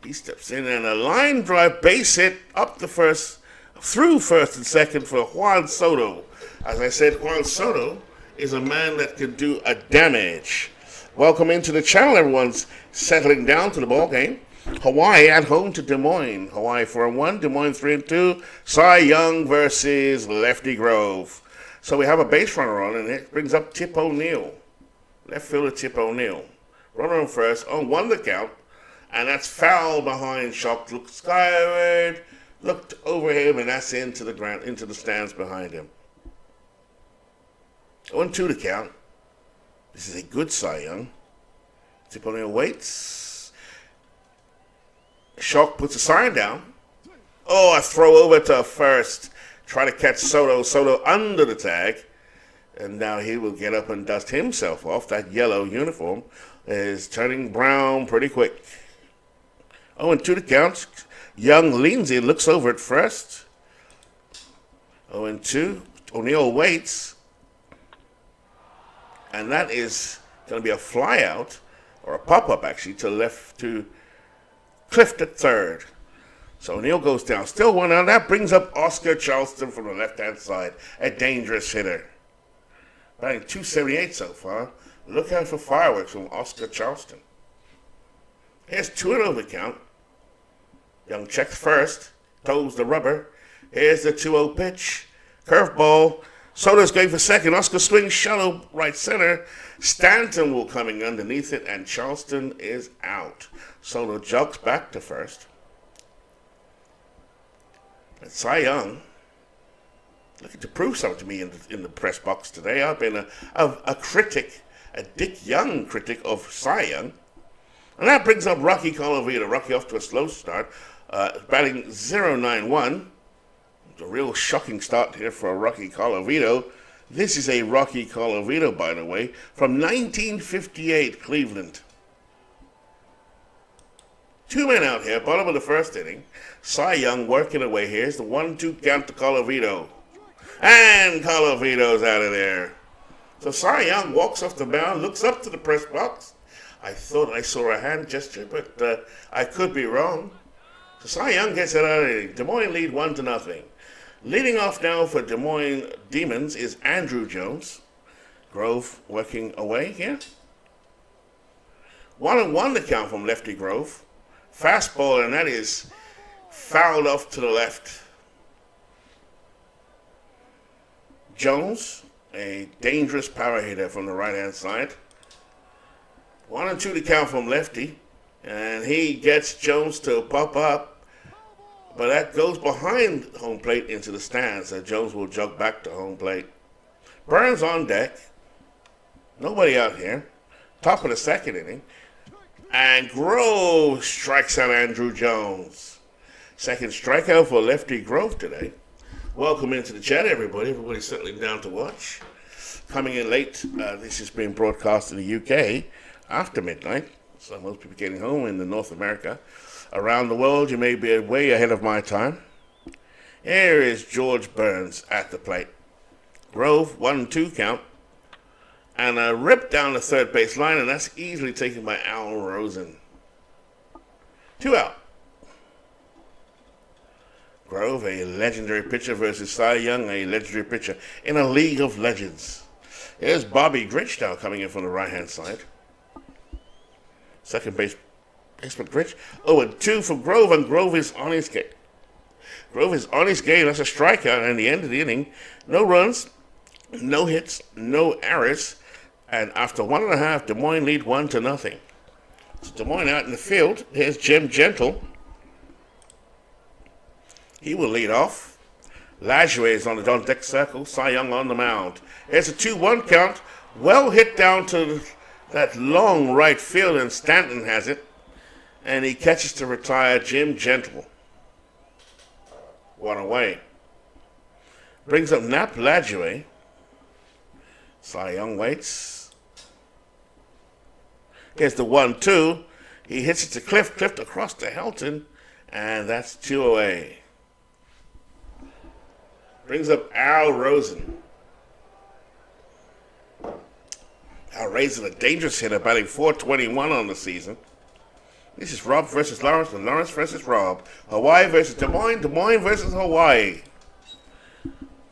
He steps in, and a line drive base hit up the first, through first and second for Juan Soto. As I said, Juan Soto is a man that can do a damage. Welcome into the channel. Everyone's settling down to the ball game. Hawaii at home to Des Moines. Hawaii 4-1, Des Moines 3-2. Cy Young versus Lefty Grove. So we have a base runner on, and it brings up Tip O'Neill. Left fielder Tip O'Neill. Runner on first, on 1 the count, and that's foul behind Shock. Looked skyward, looked over him, and that's into the ground, into the stands behind him. On 2 the count. This is a good Cy Young. Tip O'Neill waits. Shock puts a sign down. Oh, a throw over to first. Try to catch Soto. Soto under the tag. And now he will get up and dust himself off. That yellow uniform is turning brown pretty quick. 0-2 the count. Young leans in, looks over at first. 0-2. O'Neill waits. And that is going to be a fly out, or a pop-up actually, to left to Clift at third. So O'Neill goes down. Still 1 out. That brings up Oscar Charleston from the left-hand side. A dangerous hitter. Batting .278 so far. Look out for fireworks from Oscar Charleston. Here's 2-0 the count. Young checks first. Toes the rubber. Here's the 2-0 pitch. Curveball. Soto's going for second. Oscar swings shallow right center. Stanton will coming underneath it, and Charleston is out. Soto jogs back to first. And Cy Young looking to prove something to me in the press box today. I've been a critic, a Dick Young critic of Cy Young. And that brings up Rocky Colavito. Rocky off to a slow start, batting .091. A real shocking start here for Rocky Colavito. This is a Rocky Colavito, by the way, from 1958 Cleveland. 2 men out here, bottom of the first inning. Cy Young working away here. Here's the 1-2 count to Colavito. And Colavito's out of there. So Cy Young walks off the mound, looks up to the press box. I thought I saw a hand gesture, but I could be wrong. So Cy Young gets it out of there. Des Moines lead 1-0. Leading off now for Des Moines Demons is Andrew Jones. Grove working away here. 1-1 the count from lefty Grove. Fastball, and that is fouled off to the left. Jones, a dangerous power hitter from the right-hand side. 1-2 the count from lefty. And he gets Jones to pop up. But that goes behind home plate into the stands. So Jones will jog back to home plate. Burns on deck. Nobody out here. Top of the second inning. And Grove strikes out Andrew Jones. Second strikeout for lefty Grove today. Welcome into the chat, everybody. Everybody's settling down to watch. Coming in late. This is being broadcast in the UK after midnight. So most people getting home in North America. Around the world, you may be way ahead of my time. Here is George Burns at the plate. Grove, 1-2 count. And a rip down the third base line, and that's easily taken by Al Rosen. 2 out. Grove, a legendary pitcher, versus Cy Young, a legendary pitcher in a league of legends. Here's Bobby Grich now coming in from the right-hand side. Second baseman Grich. 0-2 for Grove, and Grove is on his game. Grove is on his game. That's a strikeout, and the end of the inning. No runs, no hits, no errors. And after 1.5, Des Moines lead 1-0. So Des Moines out in the field. Here's Jim Gentle. He will lead off. Lajoie is on the on-deck circle. Cy Young on the mound. Here's a 2-1 count. Well hit down to that long right field, and Stanton has it. And he catches to retire Jim Gentle. 1 away. Brings up Nap Lajoie. Cy Young waits. Here's the 1-2. He hits it to Clift across to Helton, and that's 2 away. Brings up Al Rosen. Al Rosen, a dangerous hitter, batting .421 on the season. This is Rob versus Lawrence, and Lawrence versus Rob. Hawaii versus Des Moines, Des Moines versus Hawaii.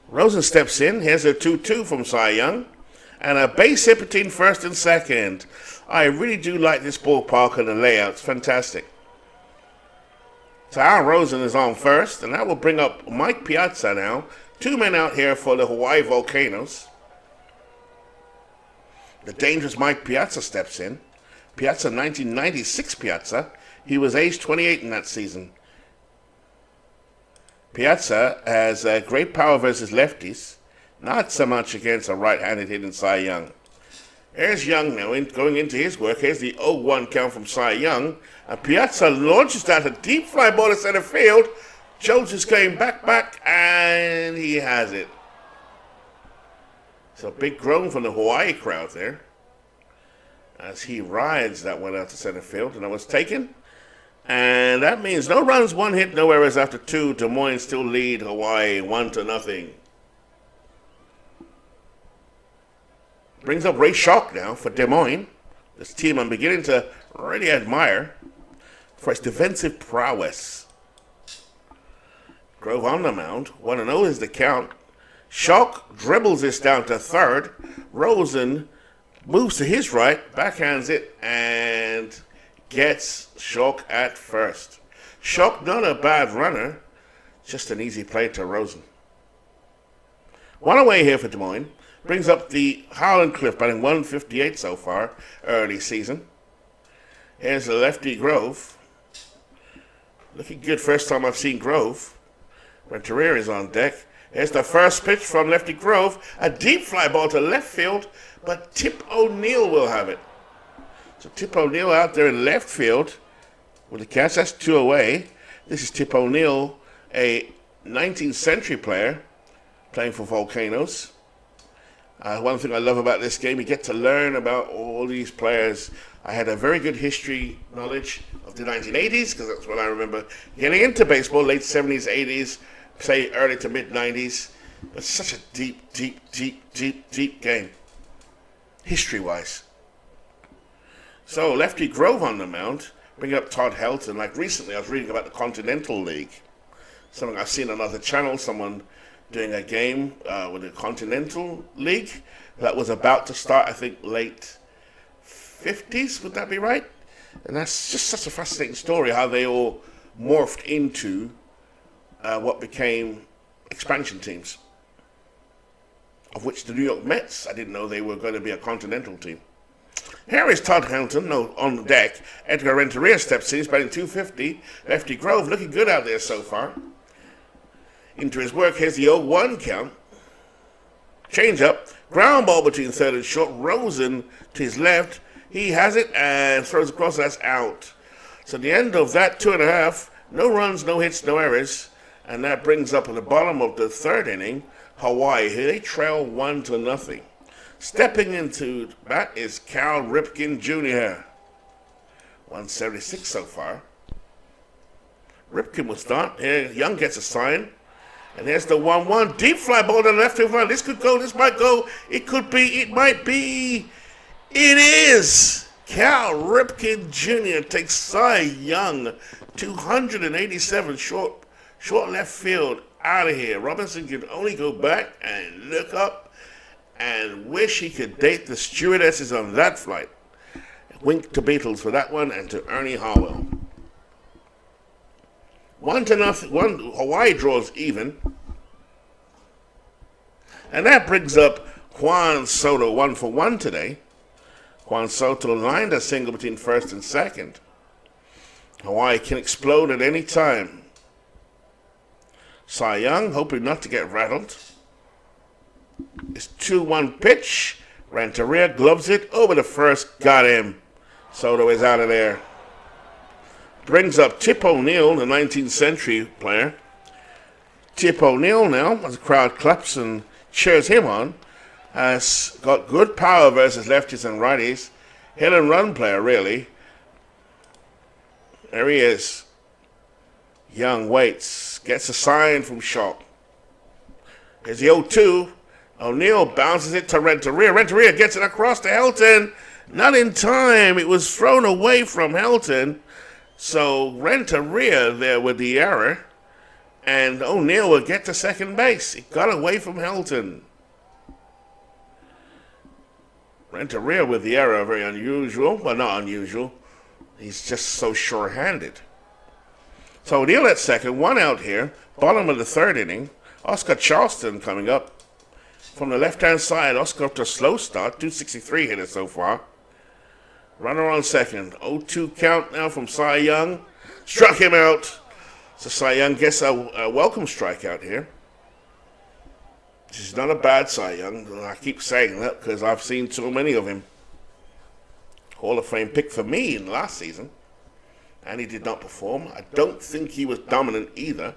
Rosen steps in. Here's a 2-2 from Cy Young. And a base hit between first and second. I really do like this ballpark and the layout. It's fantastic. So Al Rosen is on first, and that will bring up Mike Piazza now. 2 men out here for the Hawaii Volcanos. The dangerous Mike Piazza steps in. Piazza, 1996 Piazza. He was age 28 in that season. Piazza has great power versus lefties. Not so much against a right-handed hitting Cy Young. Here's Young now going into his work. Here's the 0-1 count from Cy Young. And Piazza launches that a deep fly ball to center field. Jones is going back, and he has it. So big groan from the Hawaii crowd there, as he rides that one out to center field, and that was taken. And that means no runs, 1 hit, no errors after 2. Des Moines still lead Hawaii 1-0. Brings up Ray Schalk now for Des Moines. This team I'm beginning to really admire for its defensive prowess. Grove on the mound. 1-0 is the count. Schalk dribbles this down to third. Rosen moves to his right, backhands it, and gets Schalk at first. Schalk, not a bad runner, just an easy play to Rosen. 1 away here for Des Moines. Brings up the Howland Cliff, batting 158 so far, early season. Here's the lefty Grove. Looking good, first time I've seen Grove. Renteria is on deck. Here's the first pitch from lefty Grove. A deep fly ball to left field, but Tip O'Neill will have it. So Tip O'Neill out there in left field with the catch. That's 2 away. This is Tip O'Neill, a 19th century player playing for Volcanos. One thing I love about this game, you get to learn about all these players. I had a very good history knowledge of the 1980s, because that's when I remember getting into baseball, late 70s, 80s, say early to mid 90s. But such a deep game, history-wise. So, Lefty Grove on the mound, bringing up Todd Helton. Like recently, I was reading about the Continental League. Something I've seen on other channels, someone doing a game with the Continental League that was about to start, I think, late 50s, would that be right? And that's just such a fascinating story, how they all morphed into what became expansion teams, of which the New York Mets, I didn't know they were going to be a Continental team. Here is Todd Helton on the deck. Edgar Renteria steps in, he's batting .250. Lefty Grove looking good out there so far. Into his work, here's the 0-1 count. Change up, ground ball between third and short. Rosen to his left. He has it and throws across, that's out. So the end of that 2.5, no runs, no hits, no errors. And that brings up at the bottom of the third inning, Hawaii. They trail 1-0. Stepping into bat is Cal Ripken Jr. 176 so far. Ripken will start. Here, Young gets a sign. And there's the 1-1. Deep fly ball to the left field line. This could go, this might go. It could be, it might be. It is. Cal Ripken Jr. takes Cy Young. 287 short left field out of here. Robinson can only go back and look up and wish he could date the stewardesses on that flight. Wink to Beatles for that one and to Ernie Harwell. 1-0. Hawaii draws even. And that brings up Juan Soto 1-for-1 today. Juan Soto lined a single between first and second. Hawaii can explode at any time. Cy Young hoping not to get rattled. It's 2-1 pitch. Renteria gloves it over the first. Got him. Soto is out of there. Brings up Tip O'Neill, the 19th century player. Tip O'Neill now, as the crowd claps and cheers him on, has got good power versus lefties and righties. Hit and run player, really. There he is. Young waits. Gets a sign from Shaw. Here's the 0-2. O'Neill bounces it to Renteria. Renteria gets it across to Helton. Not in time. It was thrown away from Helton. So Renteria there with the error. And O'Neill will get to second base. It got away from Helton. Renteria with the error, very unusual. Well, not unusual. He's just so sure-handed. So O'Neill at second, one out here. Bottom of the third inning. Oscar Charleston coming up. From the left-hand side, Oscar up to a slow start. 263 hitter so far. Runner on second. 0-2 count now from Cy Young. Struck him out. So Cy Young gets a welcome strikeout here. This is not a bad Cy Young. I keep saying that because I've seen so many of him. Hall of Fame pick for me in last season. And he did not perform. I don't think he was dominant either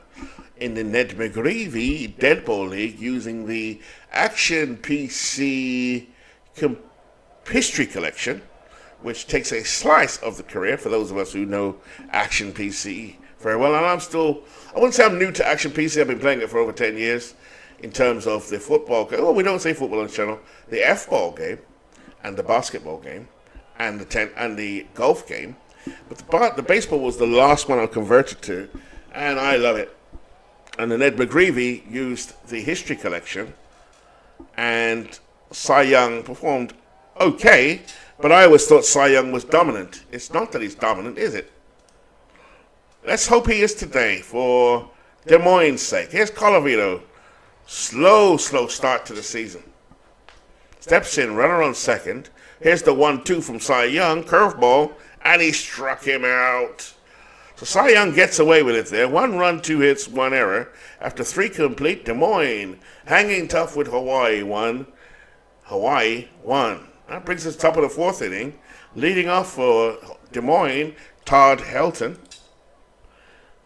in the Ned McGreevy Dead Ball League using the Action PC History Collection, which takes a slice of the career for those of us who know Action PC very well. And I wouldn't say I'm new to Action PC. I've been playing it for over 10 years in terms of the football game. Well, we don't say football on the channel. The F-ball game and the basketball game and the golf game. But the baseball was the last one I converted to, and I love it. And the Ned McGreevy used the history collection, and Cy Young performed okay, but I always thought Cy Young was dominant. It's not that he's dominant, is it? Let's hope he is today for Des Moines' sake. Here's Colavito. Slow start to the season. Steps in, runner on second. Here's the 1-2 from Cy Young, curveball, and he struck him out. So Cy Young gets away with it there. 1 run, 2 hits, 1 error. After 3 complete, Des Moines hanging tough with Hawaii 1. Hawaii 1. That brings us top of the 4th inning. Leading off for Des Moines, Todd Helton.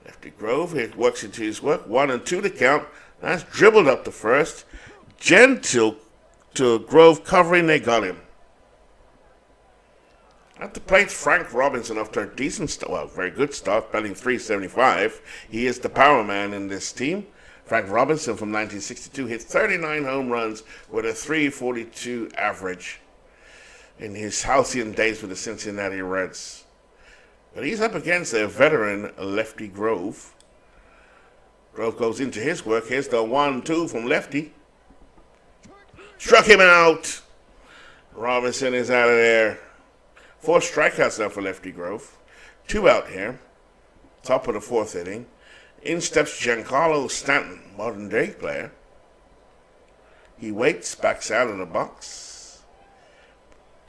Lefty Grove, he works into his work. 1-2 to count. That's dribbled up to first. Gentle to Grove covering, they got him. At the plate, Frank Robinson, after a decent start, well, very good start, batting .375. He is the power man in this team. Frank Robinson from 1962 hit 39 home runs with a .342 average in his halcyon days with the Cincinnati Reds. But he's up against a veteran, Lefty Grove. Grove goes into his work. Here's the 1-2 from Lefty. Struck him out. Robinson is out of there. 4 strikeouts now for Lefty Grove. 2 out here. Top of the 4th inning. In steps Giancarlo Stanton, modern day player. He waits, backs out of the box.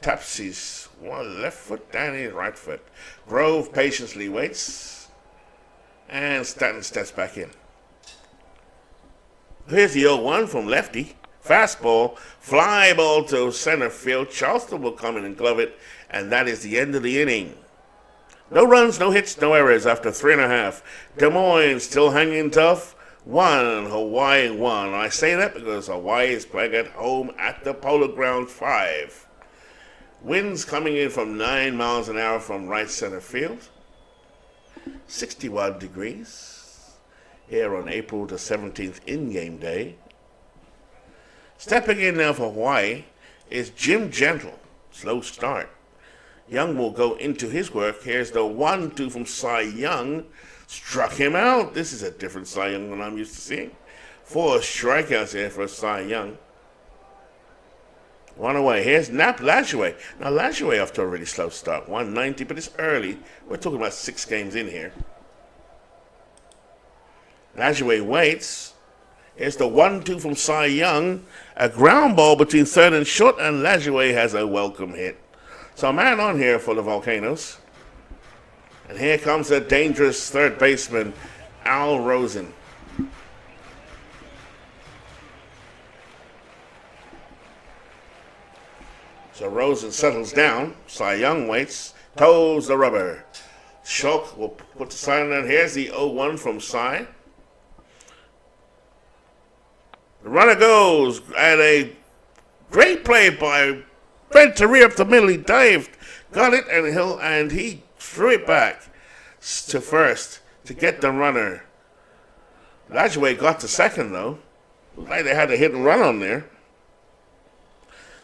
Taps his one left foot down his right foot. Grove patiently waits. And Stanton steps back in. Here's the 0-1 from Lefty. Fastball, fly ball to center field. Charleston will come in and glove it, and that is the end of the inning. No runs, no hits, no errors after 3.5. Des Moines still hanging tough. 1, Hawaii 1. I say that because Hawaii is playing at home at the Polo Grounds 5. Winds coming in from 9 miles an hour from right center field. 61 degrees here on April the 17th in-game day. Stepping in now for Hawaii is Jim Gentle. Slow start. Young will go into his work. Here's the 1-2 from Cy Young. Struck him out. This is a different Cy Young than I'm used to seeing. 4 strikeouts here for Cy Young. 1 away. Here's Nap Lajoie. Now Lajoie off to a really slow start. 190, but it's early. We're talking about 6 games in here. Lajoie waits. Here's the 1-2 from Cy Young. A ground ball between third and short, and Lajoie has a welcome hit. So a man on here for the Volcanos. And here comes the dangerous third baseman, Al Rosen. So Rosen settles down. Cy Young waits, toes the rubber. Schulk will put the sign on. Here's the 0-1 from Cy. The runner goes, and a great play by Renteria up the middle. He dived, got it, and he threw it back to first to get the runner. Lajoie got to second, though. Looked like they had a hit and run on there.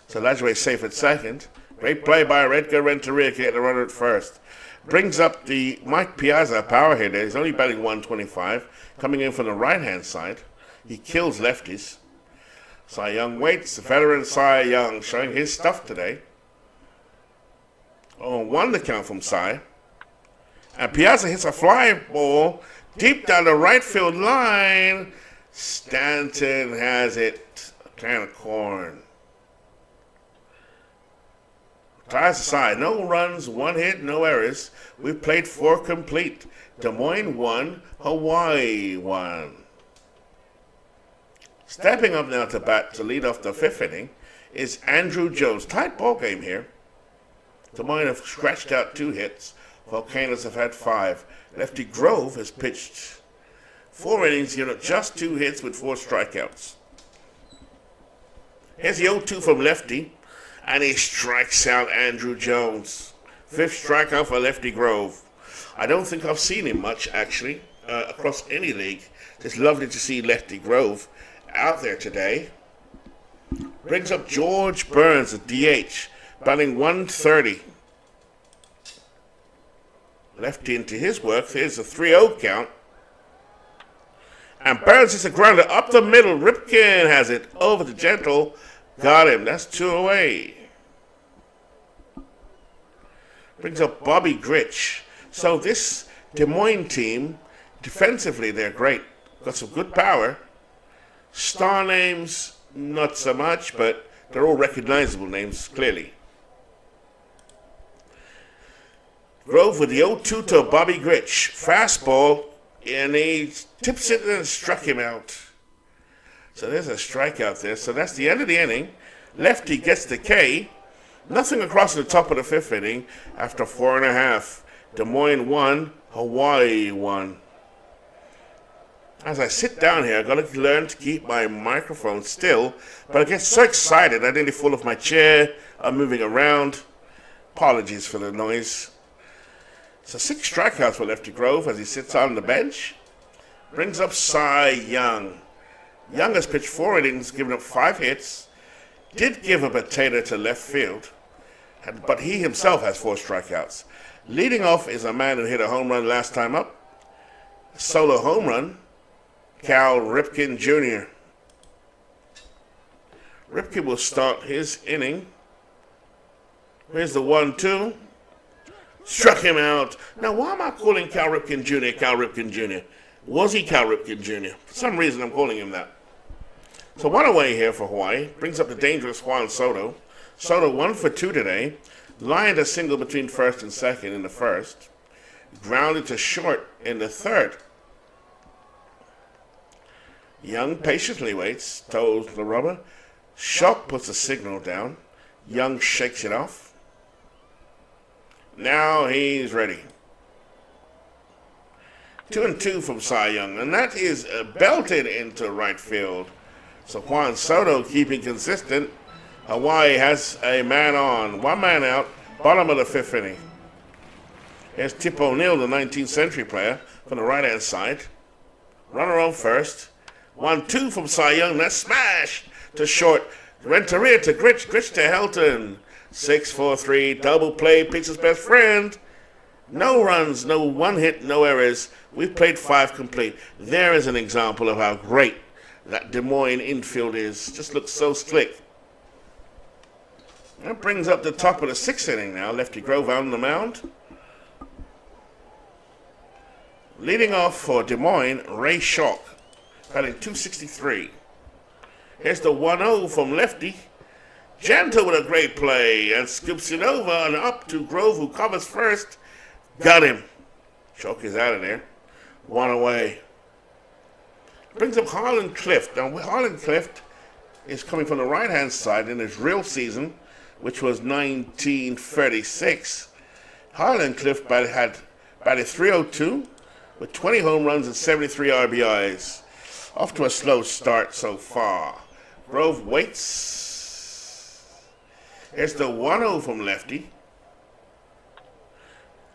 So Lajoie safe at second. Great play by Edgar Renteria to get the runner at first. Brings up the Mike Piazza power hitter. He's only batting .125, coming in from the right-hand side. He kills lefties. Cy Young waits. The veteran Cy Young showing his stuff today. 0-1 the count from Cy. And Piazza hits a fly ball deep down the right field line. Stanton has it. A can of corn. Ties aside. No runs, 1 hit, no errors. We played 4 complete. Des Moines 1, Hawaii 1. Stepping up now to bat to lead off the 5th inning is Andrew Jones. Tight ball game here. Des Moines have scratched out 2 hits. Volcanoes have had 5. Lefty Grove has pitched 4 innings, just 2 hits with 4 strikeouts. Here's the 0-2 from Lefty, and he strikes out Andrew Jones. 5th strikeout for Lefty Grove. I don't think I've seen him much, actually, across any league. It's lovely to see Lefty Grove out there today. Brings up George Burns at DH, batting .130. Lefty into his work. Here's a 3-0 count. And Burns hits a grounder up the middle. Ripken has it over to Gentle. Got him. That's 2 away. Brings up Bobby Grich. So this Des Moines team, defensively, they're great. Got some good power. Star names, not so much, but they're all recognizable names, clearly. Grove with the 0-2 to Bobby Grich. Fastball, and he tips it and struck him out. So there's a strikeout there. So that's the end of the inning. Lefty gets the K. Nothing across the top of the 5th inning after 4.5. Des Moines 1, Hawaii 1. As I sit down here, I've got to learn to keep my microphone still, but I get so excited I nearly fall off my chair. I'm moving around. Apologies for the noise. So 6 strikeouts for Lefty Grove as he sits on the bench. Brings up Cy Young. Young has pitched 4 innings, given up 5 hits. Did give a potato to left field, but he himself has 4 strikeouts. Leading off is a man who hit a home run last time up. A solo home run, Cal Ripken Jr. Ripken will start his inning. Here's the 1-2. Struck him out. Now, why am I calling Cal Ripken Jr. Cal Ripken Jr.? Was he Cal Ripken Jr.? For some reason, I'm calling him that. So 1 away here for Hawaii. Brings up the dangerous Juan Soto. Soto 1 for 2 today. Lined a single between first and second in the first. Grounded to short in the third. Young patiently waits. Toes the rubber. Shock puts a signal down. Young shakes it off. Now he's ready. 2-2 from Cy Young, and that is belted into right field. So Juan Soto keeping consistent. Hawaii has a man on, 1 man out, bottom of the 5th inning. Here's Tip O'Neill, the 19th century player, from the right-hand side. Runner on first. 1-2 from Cy Young, that's smash to short. Renteria to Gritch, Gritch to Helton. 6-4-3, double play, picks his best friend. No runs, no 1 hit, no errors. We've played 5 complete. There is an example of how great that Des Moines infield is. Just looks so slick. That brings up the top of the 6th inning now. Lefty Grove out on the mound. Leading off for Des Moines, Ray Schalk, batting .263. Here's the 1-0 from Lefty. Gentle with a great play and scoops it over and up to Grove, who covers first. Got him. Schalk is out of there. 1 away. Brings up Harlan Clift. Now, Harlan Clift is coming from the right-hand side in his real season, which was 1936. Harlan Clift had batted .302 with 20 home runs and 73 RBIs. Off to a slow start so far. Grove waits. Here's the 1-0 from Lefty.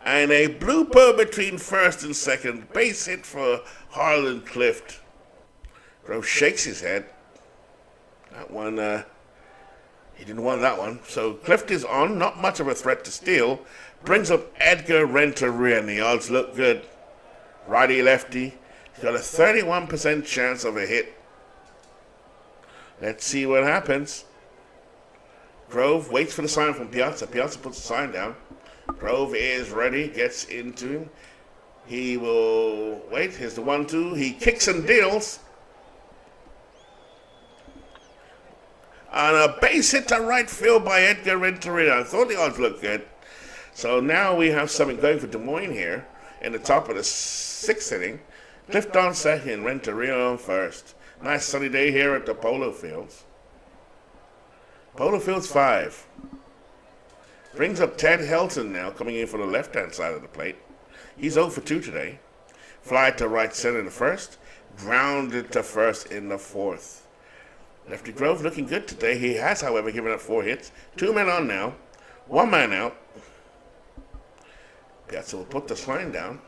And a blooper between first and second. Base hit for Harlan Clift. Grove shakes his head. That one, he didn't want that one. So Clift is on. Not much of a threat to steal. Brings up Edgar Renteria, and the odds look good. Righty-lefty. He's got a 31% chance of a hit. Let's see what happens. Grove waits for the sign from Piazza. Piazza puts the sign down. Grove is ready, gets into him. He will wait. Here's the 1-2. He kicks and deals. And a base hit to right field by Edgar Renteria. I thought the odds looked good. So now we have something going for Des Moines here in the top of the 6th inning. Clift on second, Renteria on first. Nice sunny day here at the Polo Fields. Polo Fields 5. Brings up Ted Helton now, coming in from the left-hand side of the plate. He's 0 for 2 today. Fly to right center in the first. Grounded to first in the 4th. Lefty Grove looking good today. He has, however, given up 4 hits. 2 men on now. 1 man out. Piazza will put the sign down.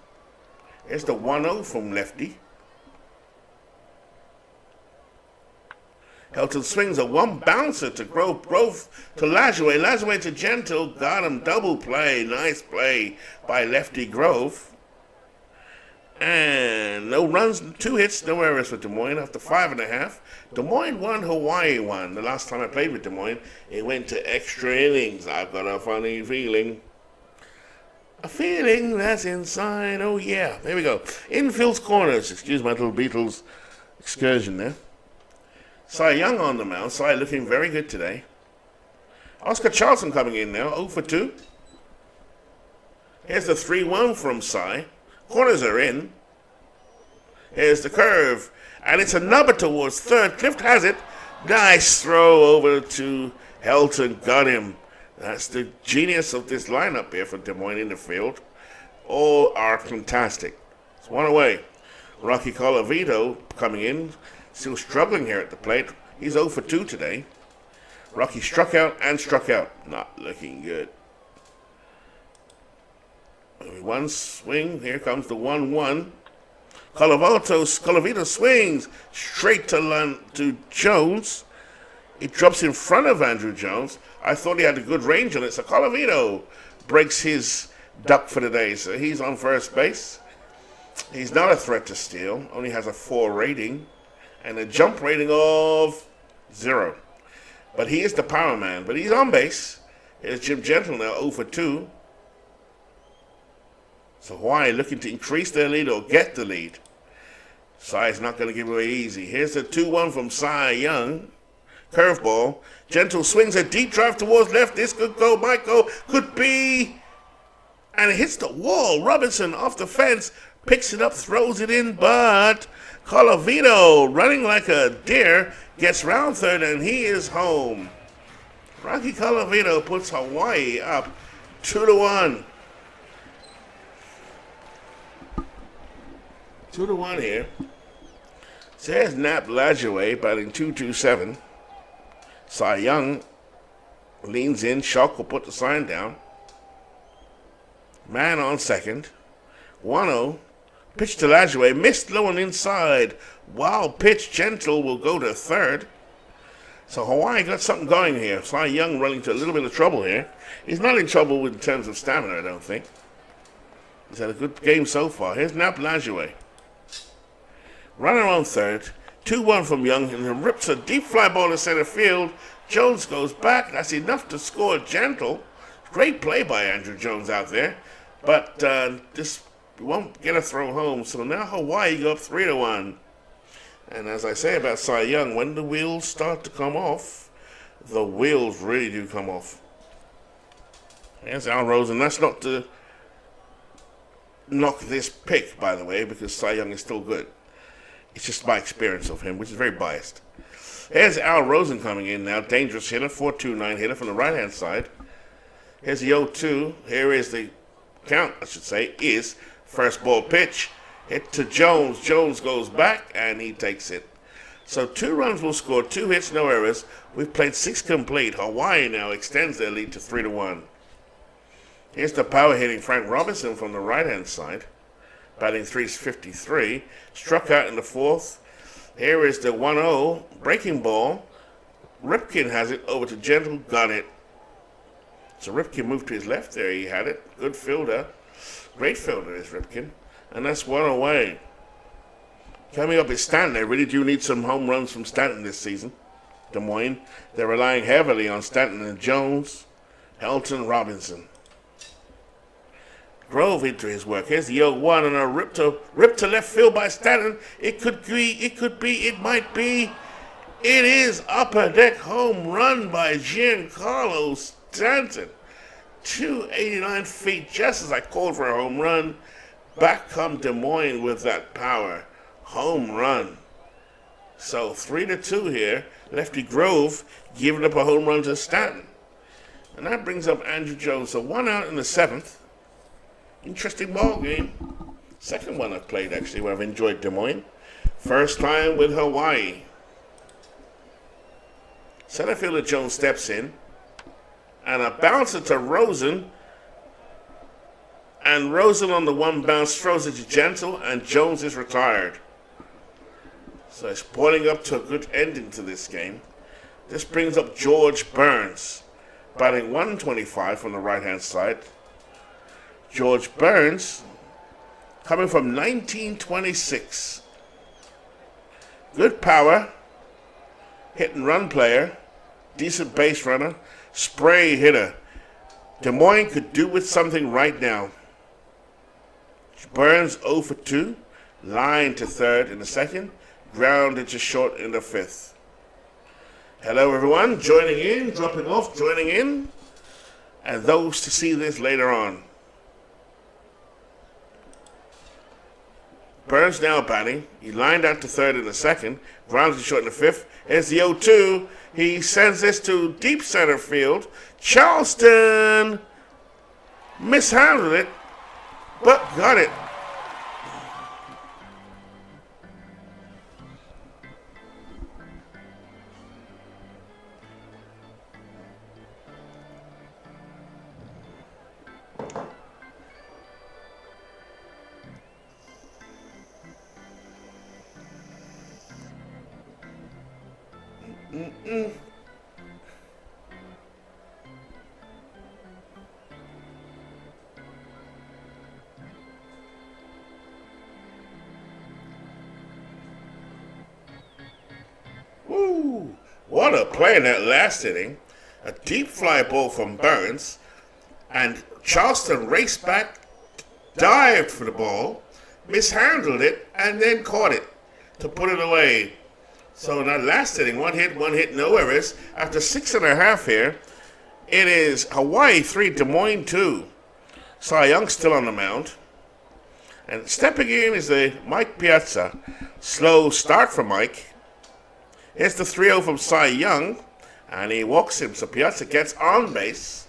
Here's the 1-0 from Lefty. Helton swings a 1 bouncer to Grove. Grove to Lajoie. Lajoie to Gentle. Got him. Double play. Nice play by Lefty Grove. And no runs, 2 hits, no errors for Des Moines after 5.5. Des Moines won, Hawaii won. The last time I played with Des Moines, it went to extra innings. I've got a funny feeling. A feeling that's inside. Oh, yeah. There we go. Infield's corners. Excuse my little Beatles excursion there. Cy Young on the mound. Cy looking very good today. Oscar Charleston coming in now. 0 for 2. Here's the 3-1 from Cy. Corners are in. Here's the curve. And it's a number towards third. Clift has it. Nice throw over to Helton. Got him. That's the genius of this lineup here for Des Moines in the field. All are fantastic. It's 1 away. Rocky Colavito coming in, still struggling here at the plate. He's 0 for 2 today. Rocky struck out and struck out. Not looking good. One swing. Here comes the 1-1. Colavito swings straight to Jones. It drops in front of Andrew Jones. I thought he had a good range on it, so Colavito breaks his duck for the day. So he's on first base. He's not a threat to steal. Only has a 4 rating and a jump rating of 0. But he is the power man. But he's on base. Here's Jim Gentle now, 0 for 2. So Hawaii looking to increase their lead or get the lead. Cy's not going to give away easy. Here's the 2-1 from Cy Young. Curveball. Gentle swings a deep drive towards left. This could go, might go, could be. And it hits the wall. Robinson off the fence, picks it up, throws it in, but Colavito, running like a deer, gets round third, and he is home. Rocky Colavito puts Hawaii up 2-1. 2-1 here. So there's Nap Lajoie batting 2-2-7. Cy Young leans in. Shock will put the sign down. Man on second. 1-0. Pitch to Lajoie. Missed low and inside. Wild pitch. Gentle will go to third. So Hawaii got something going here. Cy Young running into a little bit of trouble here. He's not in trouble in terms of stamina, I don't think. He's had a good game so far. Here's Nap Lajoie. Runner on third. 2-1 from Young, and then rips a deep fly ball to center field. Jones goes back. That's enough to score. Gentle. Great play by Andrew Jones out there. But this won't get a throw home. So now Hawaii go up 3-1. And as I say about Cy Young, when the wheels start to come off, the wheels really do come off. There's Al Rosen. That's not to knock this pick, by the way, because Cy Young is still good. It's just my experience of him, which is very biased. Here's Al Rosen coming in now. Dangerous hitter, 4.29 hitter from the right-hand side. Here's the 0-2. Here is the count, I should say, is first ball pitch. Hit to Jones. Jones goes back, and he takes it. So 2 runs will score, 2 hits, no errors. We've played 6 complete. Hawaii now extends their lead to 3-1. Here's the power-hitting Frank Robinson from the right-hand side. Batting 353. Struck out in the 4th. Here is the 1-0. Breaking ball. Ripken has it over to Gentle. Got it. So Ripken moved to his left there. He had it. Good fielder. Great fielder is Ripken. And that's 1 away. Coming up is Stanton. They really do need some home runs from Stanton this season. Des Moines. They're relying heavily on Stanton and Jones. Helton, Robinson. Grove into his work. Here's the 0-1 and a rip to left field by Stanton. It could be, it might be. It is upper deck home run by Giancarlo Stanton. 289 feet, just as I called for a home run. Back come Des Moines with that power. Home run. So 3-2 here. Lefty Grove giving up a home run to Stanton. And that brings up Andrew Jones. So 1 out in the 7th. Interesting ball game. Second one I've played, actually, where I've enjoyed Des Moines. First time with Hawaii. Center fielder Jones steps in. And a bouncer to Rosen. And Rosen on the 1 bounce throws it to Gentle, and Jones is retired. So it's pointing up to a good ending to this game. This brings up George Burns, batting 125 from the right-hand side. George Burns, coming from 1926. Good power, hit and run player, decent base runner, spray hitter. Des Moines could do with something right now. Burns 0 for 2, line to third in the 2nd, grounded to short in the 5th. Hello everyone, joining in, dropping off, joining in, and those to see this later on. Burns now batting. He lined out to third in the 2nd, grounded to short in the 5th. Here's the 0-2. He sends this to deep center field. Charleston mishandled it, but got it. Woo! What a play in that last inning. A deep fly ball from Burns. And Charleston raced back, dived for the ball, mishandled it, and then caught it to put it away. So in that last inning, one hit, no errors. After 6.5 here, it is Hawaii 3, Des Moines 2. Cy Young still on the mound. And stepping in is the Mike Piazza. Slow start for Mike. Here's the 3-0 from Cy Young, and he walks him. So Piazza gets on base.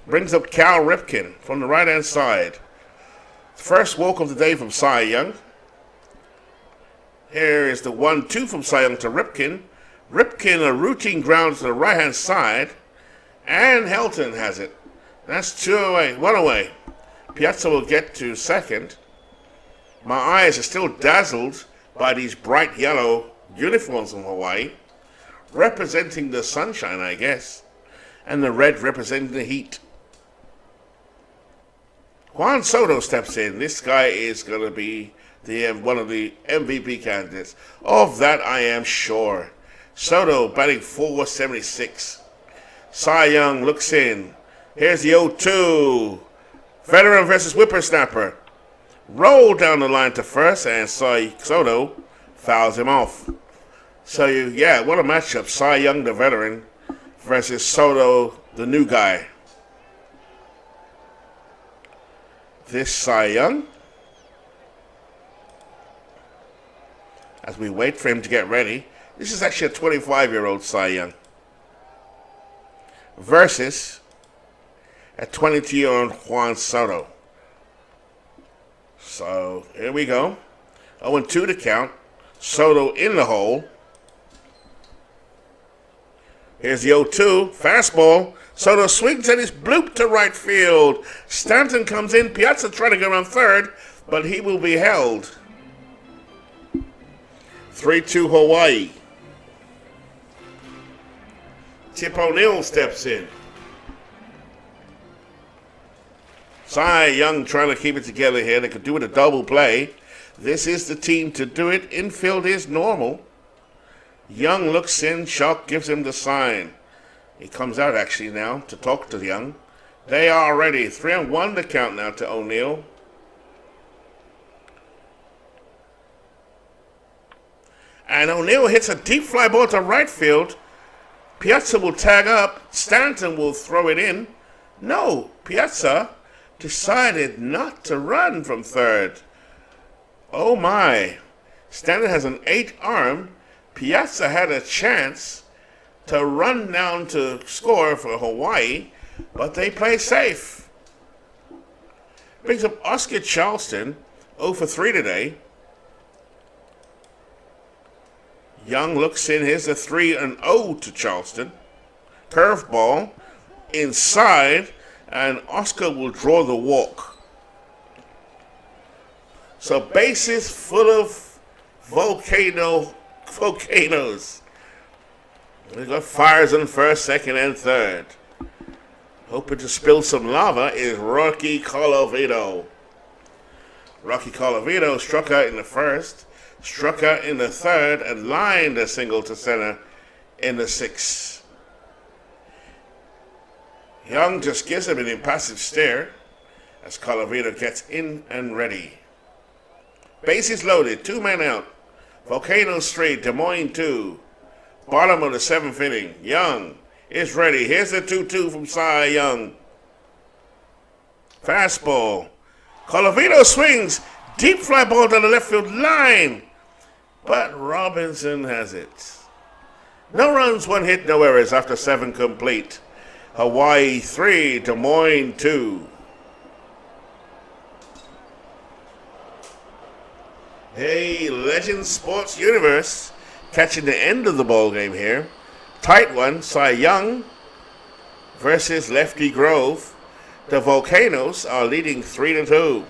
Brings up Cal Ripken from the right-hand side. First walk of the day from Cy Young. Here is the 1-2 from Cy Young to Ripken. Ripken, a routine ground to the right-hand side. And Helton has it. That's 2 away, 1 away. Piazza will get to second. My eyes are still dazzled by these bright yellow uniforms from Hawaii, representing the sunshine, I guess, and the red representing the heat. Juan Soto steps in. This guy is going to be one of the MVP candidates. Of that, I am sure. Soto batting .476. Cy Young looks in. Here's the 0-2. Veteran versus whippersnapper. Roll down the line to first, and Soto fouls him off. So, what a matchup. Cy Young, the veteran, versus Soto, the new guy. This Cy Young, as we wait for him to get ready, this is actually a 25-year-old Cy Young versus a 22-year-old Juan Soto. So, here we go. 0-2 to count. Soto in the hole. Here's the 0-2. Fastball. Soto swings and is blooped to right field. Stanton comes in. Piazza trying to go around third, but he will be held. 3-2 Hawaii. Tip O'Neill steps in. Cy Young trying to keep it together here. They could do it a double play. This is the team to do it. Infield is normal. Young looks in. Shock gives him the sign. He comes out actually now to talk to Young. They are ready. 3-1 to count now to O'Neill. And O'Neill hits a deep fly ball to right field. Piazza will tag up. Stanton will throw it in. No, Piazza decided not to run from third. Oh my. Stanton has an 8 arm. Piazza had a chance to run down to score for Hawaii, but they play safe. Brings up Oscar Charleston, 0 for 3 today. Young looks in. Here's a 3-0 to Charleston. Curveball inside, and Oscar will draw the walk. So bases full of volcanoes. We got fires on first, second, and third. Hoping to spill some lava is Rocky Colavito. Rocky Colavito struck out in the first, struck out in the third, and lined a single to center in the sixth. Young just gives him an impassive stare as Colavito gets in and ready. Bases loaded, 2 men out. Volcanos 3, Des Moines 2. Bottom of the 7th inning. Young is ready. Here's the 2-2 from Cy Young. Fastball. Colavito swings. Deep fly ball down the left field line. But Robinson has it. No runs, 1 hit, no errors after 7 complete. Hawaii 3, Des Moines 2. Hey, Legends Sports Universe catching the end of the ball game here. Tight one, Cy Young versus Lefty Grove. The Volcanos are leading 3-2.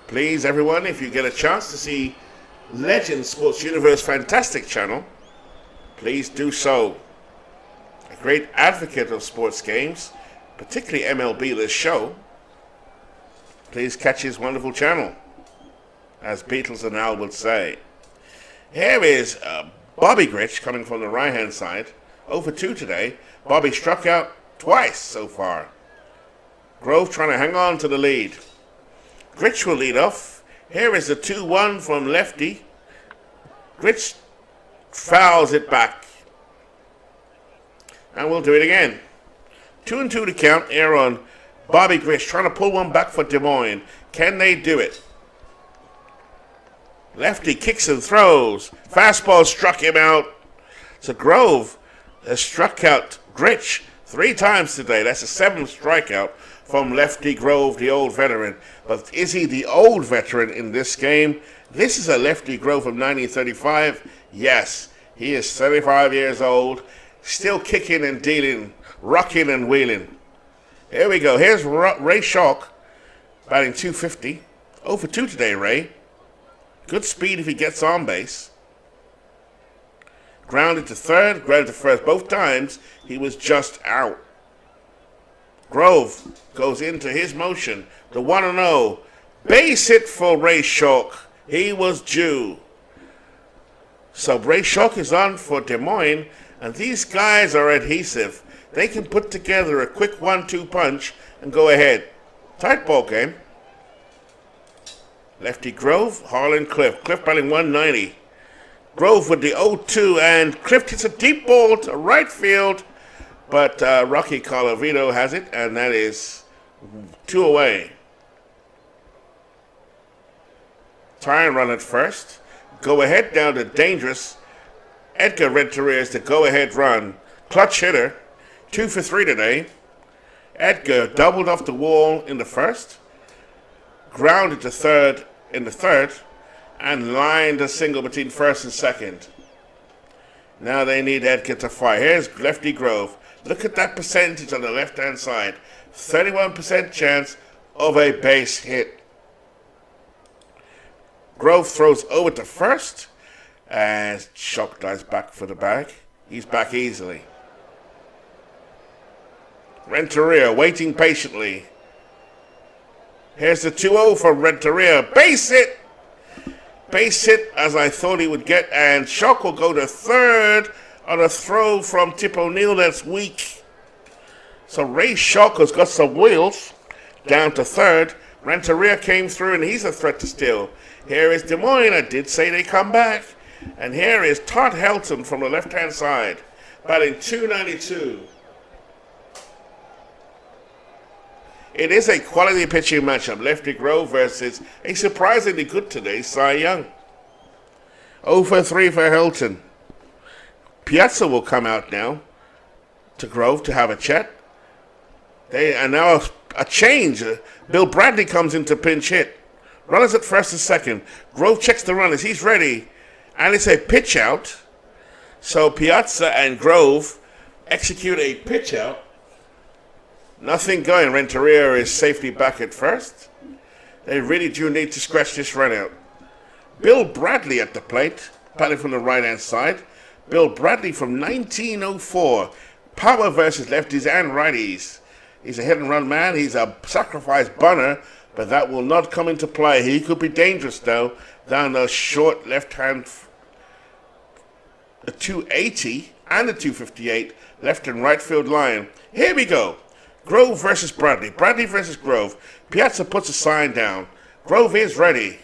Please, everyone, if you get a chance to see Legend Sports Universe Fantastic channel, please do so. A great advocate of sports games, particularly MLB this show, please catch his wonderful channel, as Beatles and Al would say. Here is Bobby Grich coming from the right-hand side. 0 for 2 today. Bobby struck out twice so far. Grove trying to hang on to the lead. Grich will lead off. Here is the 2-1 from lefty. Grich fouls it back. And we'll do it again. 2-2 to count here on Bobby Grich trying to pull one back for Des Moines. Can they do it? Lefty kicks and throws. Fastball struck him out. So Grove has struck out Grich 3 times today. That's a 7th strikeout from lefty Grove, the old veteran. But is he the old veteran in this game? This is a lefty Grove from 1935. Yes, he is 35 years old, still kicking and dealing, rocking and wheeling. Here we go. Here's Ray Schalk batting .250. 0 for 2 today, Ray. Good speed if he gets on base. Grounded to third, grounded to first. Both times he was just out. Grove goes into his motion. The 1-0. Base hit for Ray Schalk. He was due. So Ray Schalk is on for Des Moines, and these guys are adhesive. They can put together a quick 1-2 punch and go ahead. Tight ball game. Lefty Grove, Harlan Cliff. Cliff batting 190. Grove with the 0-2, and Cliff hits a deep ball to right field, but Rocky Colavito has it, and that is 2 away. Tying run at first. Go ahead down to dangerous. Edgar Renteria is the go-ahead run. Clutch hitter. 2 for 3 today. Edgar doubled off the wall in the first. Grounded to third in the third. And lined a single between first and second. Now they need Edgar to fire. Here's lefty Grove. Look at that percentage on the left-hand side. 31% chance of a base hit. Grove throws over to first. And Schalk dives back for the bag. He's back easily. Renteria waiting patiently. Here's the 2-0 for Renteria. Base hit! Base hit as I thought he would get, and Schalk will go to third on a throw from Tip O'Neill that's weak. So Ray Schalk has got some wheels down to third. Renteria came through, and he's a threat to steal. Here is Des Moines. I did say they come back. And here is Todd Helton from the left-hand side, batting .292. It is a quality pitching matchup. Lefty Grove versus a surprisingly good today, Cy Young. 0 for 3 for Helton. Piazza will come out now to Grove to have a chat. They are now a change. Bill Bradley comes into pinch hit. Runners at first and second. Grove checks the runners. He's ready. And it's a pitch out. So Piazza and Grove execute a pitch out. Nothing going. Renteria is safely back at first. They really do need to scratch this run out. Bill Bradley at the plate, batting from the right-hand side. Bill Bradley from 1904. Power versus lefties and righties. He's a hit-and-run man. He's a sacrifice bunter, but that will not come into play. He could be dangerous, though, down the short left-hand, the 280 and the 258 left and right field line. Here we go. Grove versus Bradley. Bradley versus Grove. Piazza puts a sign down. Grove is ready.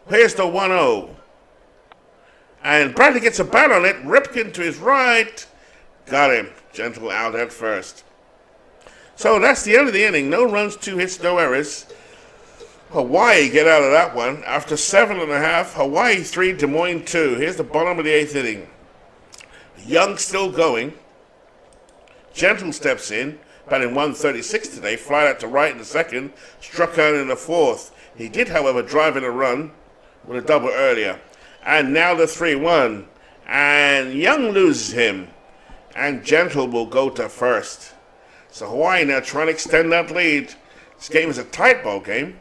Here's the 1-0. And Bradley gets a bat on it. Ripken to his right. Got him. Gentle out at first. So that's the end of the inning. No runs, 2 hits, no errors. Hawaii get out of that one. After 7.5, Hawaii 3, Des Moines 2. Here's the bottom of the 8th inning. Young still going. Gentle steps in, batting 136 today, flied out to right in the second, struck out in the fourth. He did, however, drive in a run with a double earlier. And now the 3-1. And Young loses him. And Gentle will go to first. So Hawaii now trying to extend that lead. This game is a tight ball game.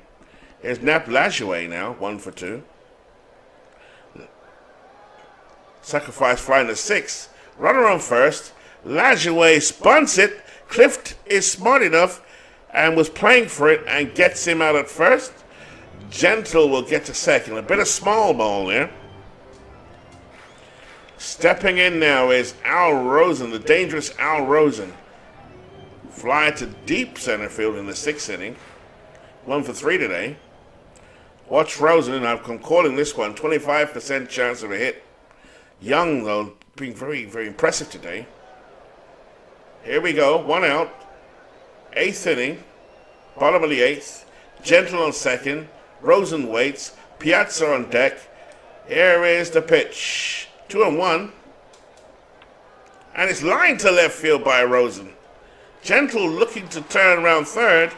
Here's Nap Lajoie now, 1 for 2. Sacrifice flying to 6. Runner on first. Lajoie spunts it. Clift is smart enough and was playing for it and gets him out at first. Gentle will get to second. A bit of small ball there. Stepping in now is Al Rosen, the dangerous Al Rosen. Fly to deep center field in the 6th inning. 1 for 3 today. Watch Rosen, I'm calling this one 25% chance of a hit. Young, though, being very, very impressive today. Here we go, 1 out. 8th inning, bottom of the 8th. Gentle on second. Rosen waits. Piazza on deck. Here is the pitch. 2-1. And it's lined to left field by Rosen. Gentle looking to turn around third.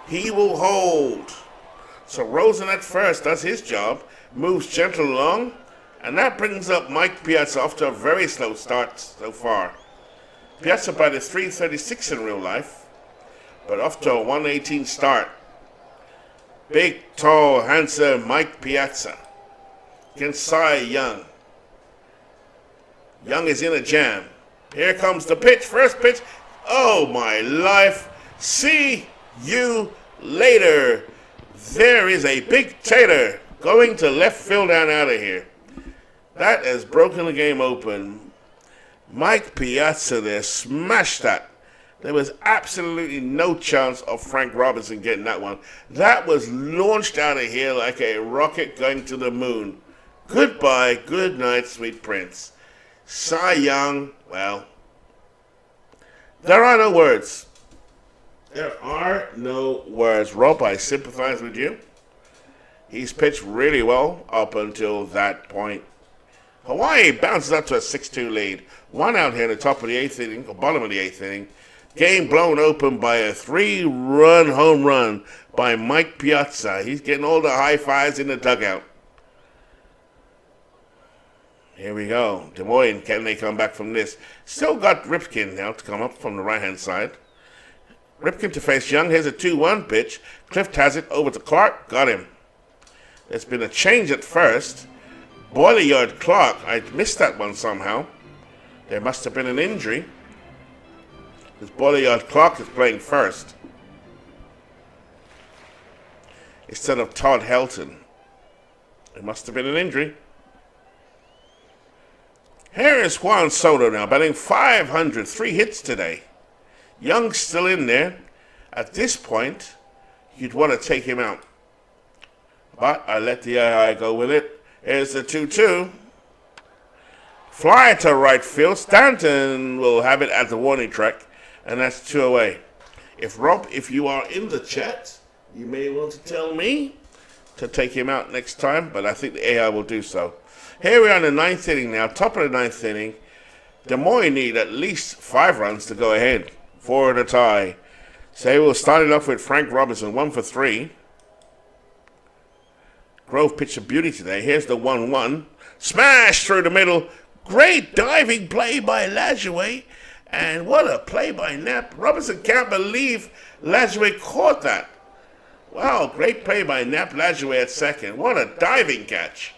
He will hold. So Rosen at first does his job. Moves Gentle along. And that brings up Mike Piazza off to a very slow start so far. Piazza by the 336 in real life. But off to a 118 start. Big, tall, handsome Mike Piazza against Cy Young. Young is in a jam. Here comes the pitch. First pitch. Oh, my life. See you later. There is a big tater going to left field and out of here. That has broken the game open. Mike Piazza there smashed that. There was absolutely no chance of Frank Robinson getting that one. That was launched out of here like a rocket going to the moon. Goodbye, good night, sweet prince. Cy Young, well, there are no words. There are no words. Rob, I sympathize with you. He's pitched really well up until that point. Hawaii bounces up to a 6-2 lead. 1 out here in the top of the 8th inning, or bottom of the 8th inning. Game blown open by a 3-run home run by Mike Piazza. He's getting all the high fives in the dugout. Here we go. Des Moines, can they come back from this? Still got Ripken now to come up from the right-hand side. Ripken to face Young. Here's a 2-1 pitch. Clift has it over to Clark. Got him. There's been a change at first. Boiler Yard Clark. I missed that one somehow. There must have been an injury. Because Boiler Yard Clark is playing first instead of Todd Helton. There must have been an injury. Here is Juan Soto now, batting .500, 3 hits today. Young's still in there. At this point, you'd want to take him out. But I let the AI go with it. Here's the 2-2. Fly to right field. Stanton will have it at the warning track, and that's 2 away. If you are in the chat, you may want to tell me to take him out next time, but I think the AI will do so. Here we are in the 9th inning now, top of the 9th inning. Des Moines need at least 5 runs to go ahead for the tie. So we'll start it off with Frank Robinson, 1 for 3. Grove pitched a beauty today. Here's the 1-1. Smash through the middle. Great diving play by Lajoie. And what a play by Knapp. Robinson can't believe Lajoie caught that. Wow, great play by Knapp. Lajoie at second. What a diving catch.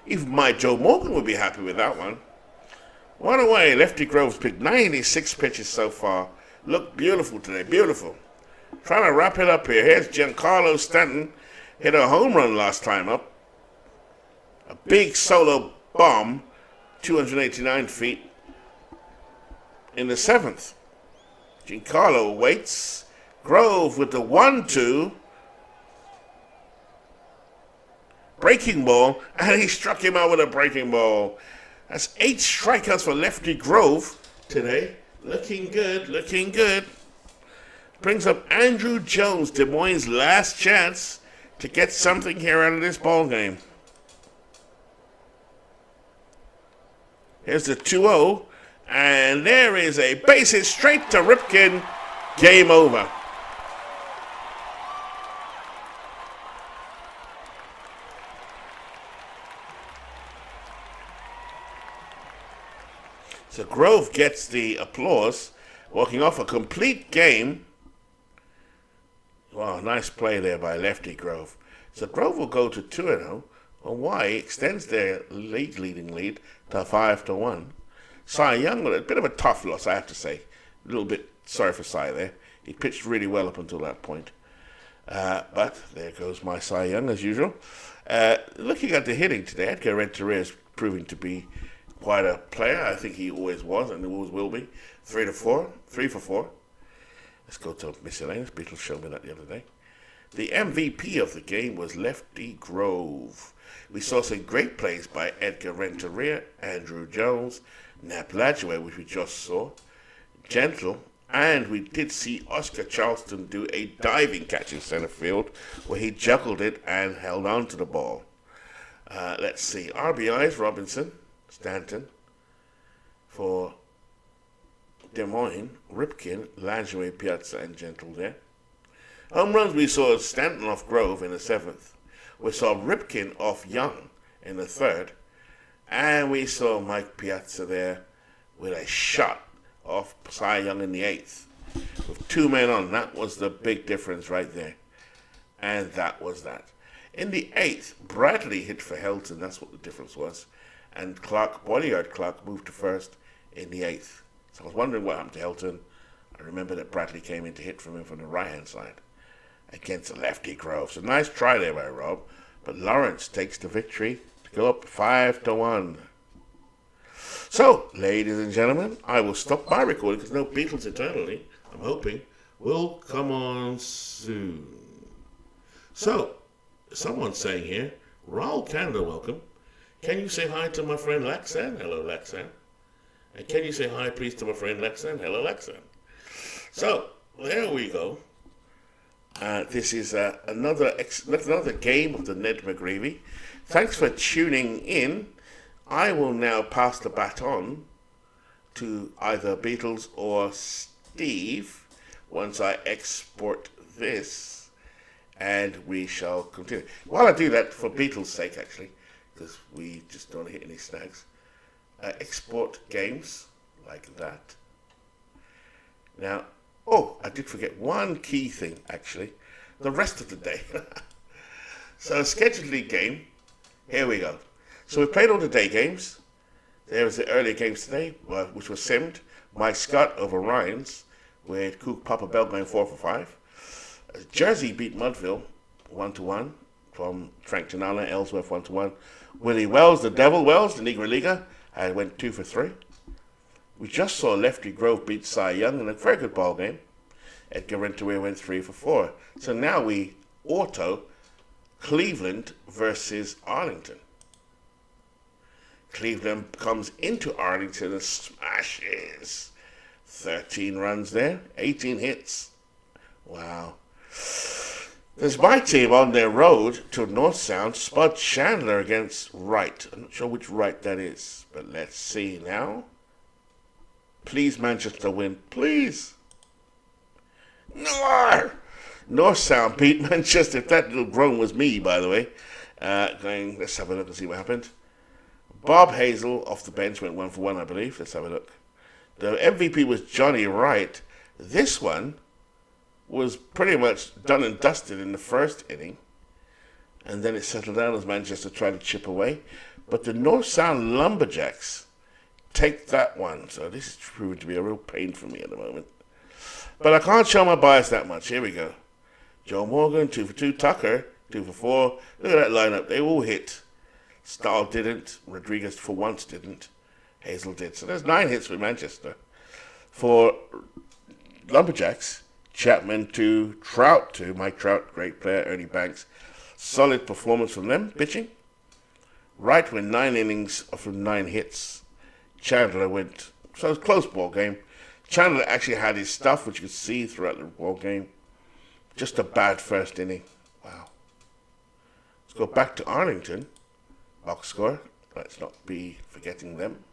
Even my Joe Morgan would be happy with that one. One away. Lefty Grove's picked 96 pitches so far. Looked beautiful today. Beautiful. Trying to wrap it up here. Here's Giancarlo Stanton. Hit a home run last time up. A big solo bomb. 289 feet. In the 7th. Giancarlo waits. Grove with the 1-2. Breaking ball, and he struck him out with a breaking ball. That's 8 strikeouts for Lefty Grove today. Looking good, looking good. Brings up Andrew Jones, Des Moines' last chance to get something here out of this ball game. Here's the 2-0, and there is a base hit straight to Ripken. Game over. So Grove gets the applause, walking off a complete game. Wow, nice play there by Lefty Grove. So Grove will go to 2-0 Hawaii extends their leading lead to 5-1. Cy Young with a bit of a tough loss, I have to say. A little bit sorry for Cy there. He pitched really well up until that point. But there goes my Cy Young as usual. Looking at the hitting today, Edgar Renteria is proving to be quite a player. I think he always was and always will be. 3 for 4. Let's go to miscellaneous. Beatles showed me that the other day. The MVP of the game was Lefty Grove. We saw some great plays by Edgar Renteria, Andrew Jones, Nap Lajue, which we just saw, Gentle, and we did see Oscar Charleston do a diving catch in center field where he juggled it and held on to the ball. Let's see. RBIs, Robinson, Stanton, for Des Moines, Ripken, Lajue, Piazza, and Gentle there. Home runs, we saw Stanton off Grove in the 7th. We saw Ripken off Young in the 3rd. And we saw Mike Piazza there with a shot off Cy Young in the 8th. With 2 men on, that was the big difference right there. And that was that. In the 8th, Bradley hit for Helton. That's what the difference was. And Bodyguard Clark moved to first in the 8th. So I was wondering what happened to Helton. I remember that Bradley came in to hit from him from the right-hand side against the lefty Grove. So nice try there by Rob. But Lawrence takes the victory to go up 5-1. So, ladies and gentlemen, I will stop my recording because no Beatles Eternally, I'm hoping, will come on soon. So, someone's saying here, Raul Canada, welcome. Can you say hi to my friend Laxan? Hello, Laxan. And can you say hi, please, to my friend Laxan? Hello, Laxan. So, there we go. This is another game of the Ned McGreevy. Thanks for tuning in. I will now pass the baton to either Beatles or Steve once I export this, and we shall continue. While I do that, for Beatles' sake, actually, because we just don't hit any snags, export games like that. Now, I did forget one key thing, actually. The rest of the day. So, scheduled league game. Here we go. So, we played all the day games. There was the earlier games today, which was simmed. Mike Scott over Ryans, with Cook Papa Bell going 4 for 5. Jersey beat Mudville 1-1 from Frank Tanala, Ellsworth 1-1. Willie Wells, the Devil Wells, the Negro Liga, went 2 for 3. We just saw Lefty Grove beat Cy Young in a very good ball game. Edgar Renteria went 3 for 4. So now we auto Cleveland versus Arlington. Cleveland comes into Arlington and smashes 13 runs there, 18 hits. Wow. There's my team on their road to North Sound, Spud Chandler against Wright. I'm not sure which Wright that is, but let's see now. Please, Manchester win. Please. No! North Sound beat Manchester. If that little groan was me, by the way. Let's have a look and see what happened. Bob Hazel off the bench went 1 for 1, I believe. Let's have a look. The MVP was Johnny Wright. This one was pretty much done and dusted in the first inning. And then it settled down as Manchester tried to chip away. But the North Sound Lumberjacks take that one. So this is proving to be a real pain for me at the moment. But I can't show my bias that much. Here we go. Joe Morgan, 2 for 2. Tucker, 2 for 4. Look at that lineup. They all hit. Stahl didn't. Rodriguez for once didn't. Hazel did. So there's 9 hits for Manchester. For Lumberjacks, Chapman 2, Trout 2. Mike Trout, great player. Ernie Banks, solid performance from them, pitching. Wright went 9 innings from 9 hits. Chandler went, so it was a close ball game. Chandler actually had his stuff, which you could see throughout the ball game. Just a bad first inning. Wow. Let's go back to Arlington. Box score. Let's not be forgetting them.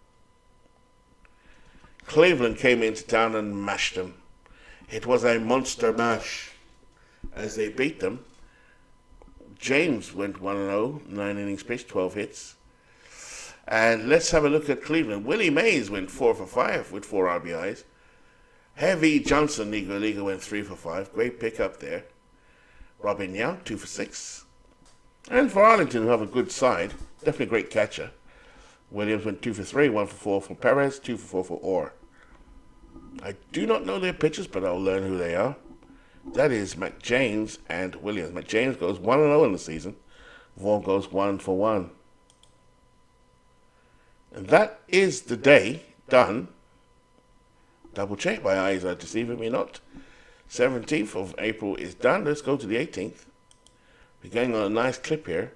Cleveland came into town and mashed them. It was a monster mash as they beat them. James went 1-0, 9 innings pitched, 12 hits. And let's have a look at Cleveland. Willie Mays went 4 for 5 with 4 RBIs. Heavy Johnson, Negro Liga, went 3 for 5. Great pickup there. Robin Young, 2 for 6. And for Arlington, who have a good side, definitely a great catcher. Williams went 2 for 3, 1 for 4 for Perez, 2 for 4 for Orr. I do not know their pitchers, but I'll learn who they are. That is McJames and Williams. McJames goes 1-0 in the season. Vaughan goes 1 for 1. And that is the day done. Double check, my eyes are deceiving me not. 17th of April is done. Let's go to the 18th. We're going on a nice clip here.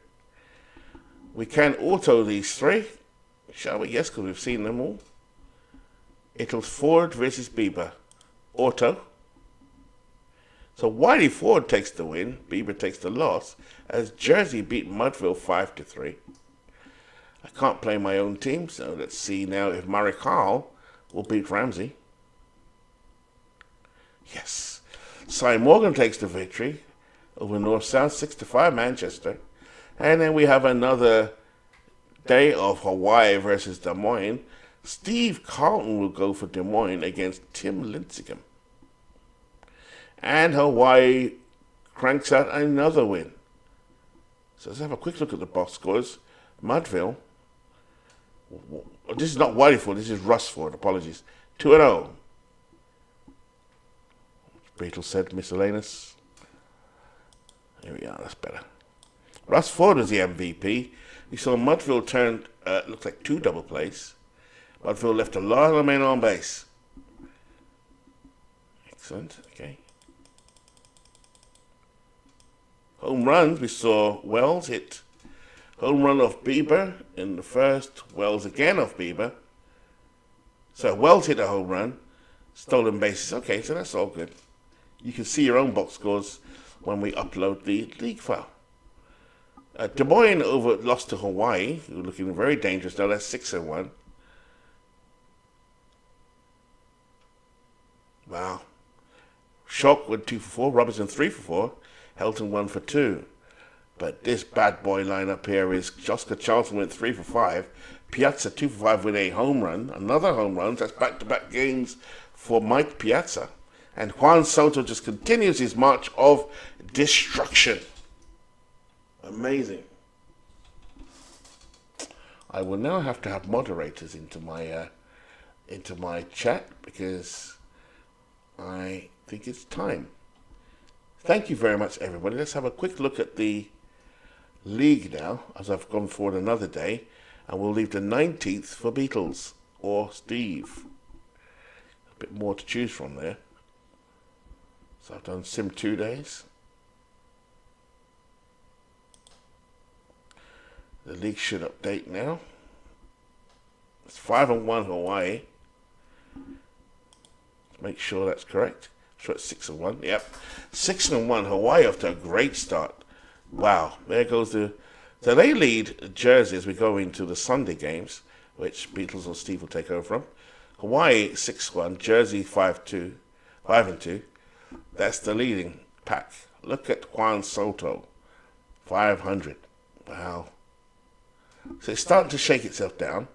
We can auto these three, shall we? Yes, because we've seen them all. It was Ford versus Bieber. Auto. So Wiley Ford takes the win. Bieber takes the loss. As Jersey beat Mudville 5-3. I can't play my own team, so let's see now if Murray Carl will beat Ramsey. Yes. Cy Morgan takes the victory over North South 6-5 Manchester. And then we have another day of Hawaii versus Des Moines. Steve Carlton will go for Des Moines against Tim Lincecum. And Hawaii cranks out another win. So let's have a quick look at the box scores. Mudville. This is not Wileyford, this is Russford, apologies. 2-0. Beatles said miscellaneous. Here we are, that's better. Russford was the MVP. We saw Mudville turn, looks like 2 double plays. Mudville left a lot of men on base. Excellent, okay. Home runs, we saw Wells hit home run off Bieber in the first, Wells again off Bieber. So Wells hit a home run, stolen bases. Okay, so that's all good. You can see your own box scores when we upload the league file. Des Moines lost to Hawaii, who are looking very dangerous now. That's 6-1. Wow. Shock went 2 for 4, Robinson 3 for 4, Helton 1 for 2. But this bad boy lineup here is Joska Charlton went 3 for 5, Piazza 2 for 5 with a home run, another home run. That's back-to-back games for Mike Piazza. And Juan Soto just continues his march of destruction. Amazing. I will now have to have moderators into my chat because I think it's time. Thank you very much, everybody. Let's have a quick look at the league now, as I've gone forward another day, and we'll leave the 19th for Beatles or Steve. A bit more to choose from there. So I've done Sim 2 days. The league should update now. It's 5-1 Hawaii. Make sure that's correct. So it's 6-1. Yep. 6-1 Hawaii off to a great start. Wow. There goes the... So they lead Jersey as we go into the Sunday games, which Beatles or Steve will take over from. Hawaii 6-1. Jersey 5-2. 5-2. That's the leading pack. Look at Juan Soto. 500. Wow. So it's starting to shake itself down.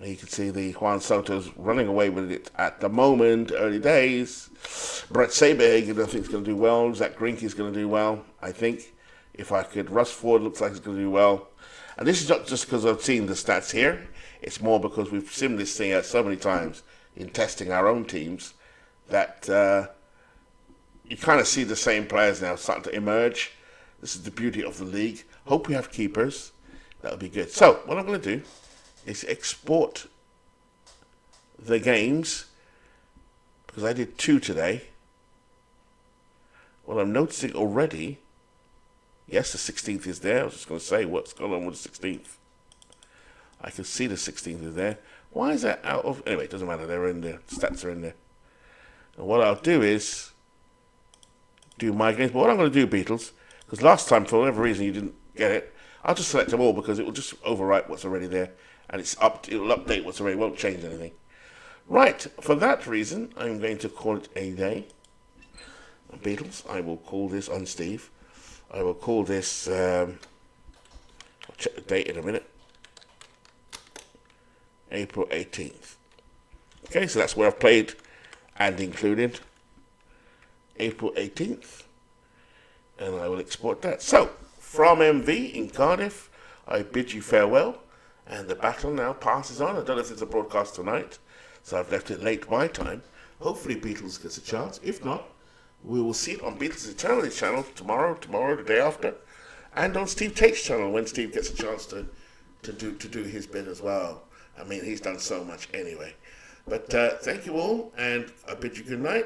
You can see the Juan Soto's running away with it at the moment, early days. Brett Saberhagen, I think, is going to do well. Zach Greinke's going to do well, I think. If I could, Russ Ford looks like he's going to do well. And this is not just because I've seen the stats here. It's more because we've simmed this thing out so many times in testing our own teams that you kind of see the same players now starting to emerge. This is the beauty of the league. Hope we have keepers. That'll be good. So, what I'm going to do is export the games, because I did 2 today. Well, I'm noticing already, yes, the 16th is there. I was just going to say, what's going on with the 16th? I can see the 16th is there. Why is that out of... Anyway, it doesn't matter. They're in there. Stats are in there. And what I'll do is do my games. But what I'm going to do, Beatles, because last time, for whatever reason, you didn't get it, I'll just select them all because it will just overwrite what's already there. And it will update what's already, won't change anything. Right, for that reason, I'm going to call it a day. Beatles, I will call this on Steve. I will call this, I'll check the date in a minute. April 18th. Okay, so that's where I've played and included April 18th. And I will export that. So, from MV in Cardiff, I bid you farewell, and the battle now passes on. I don't know if there's a broadcast tonight, so I've left it late my time. Hopefully Beatles gets a chance. If not, we will see it on Beatles Eternally channel tomorrow, the day after, and on Steve Tate's channel when Steve gets a chance to do his bit as well. I mean, he's done so much anyway. But thank you all, and I bid you good night.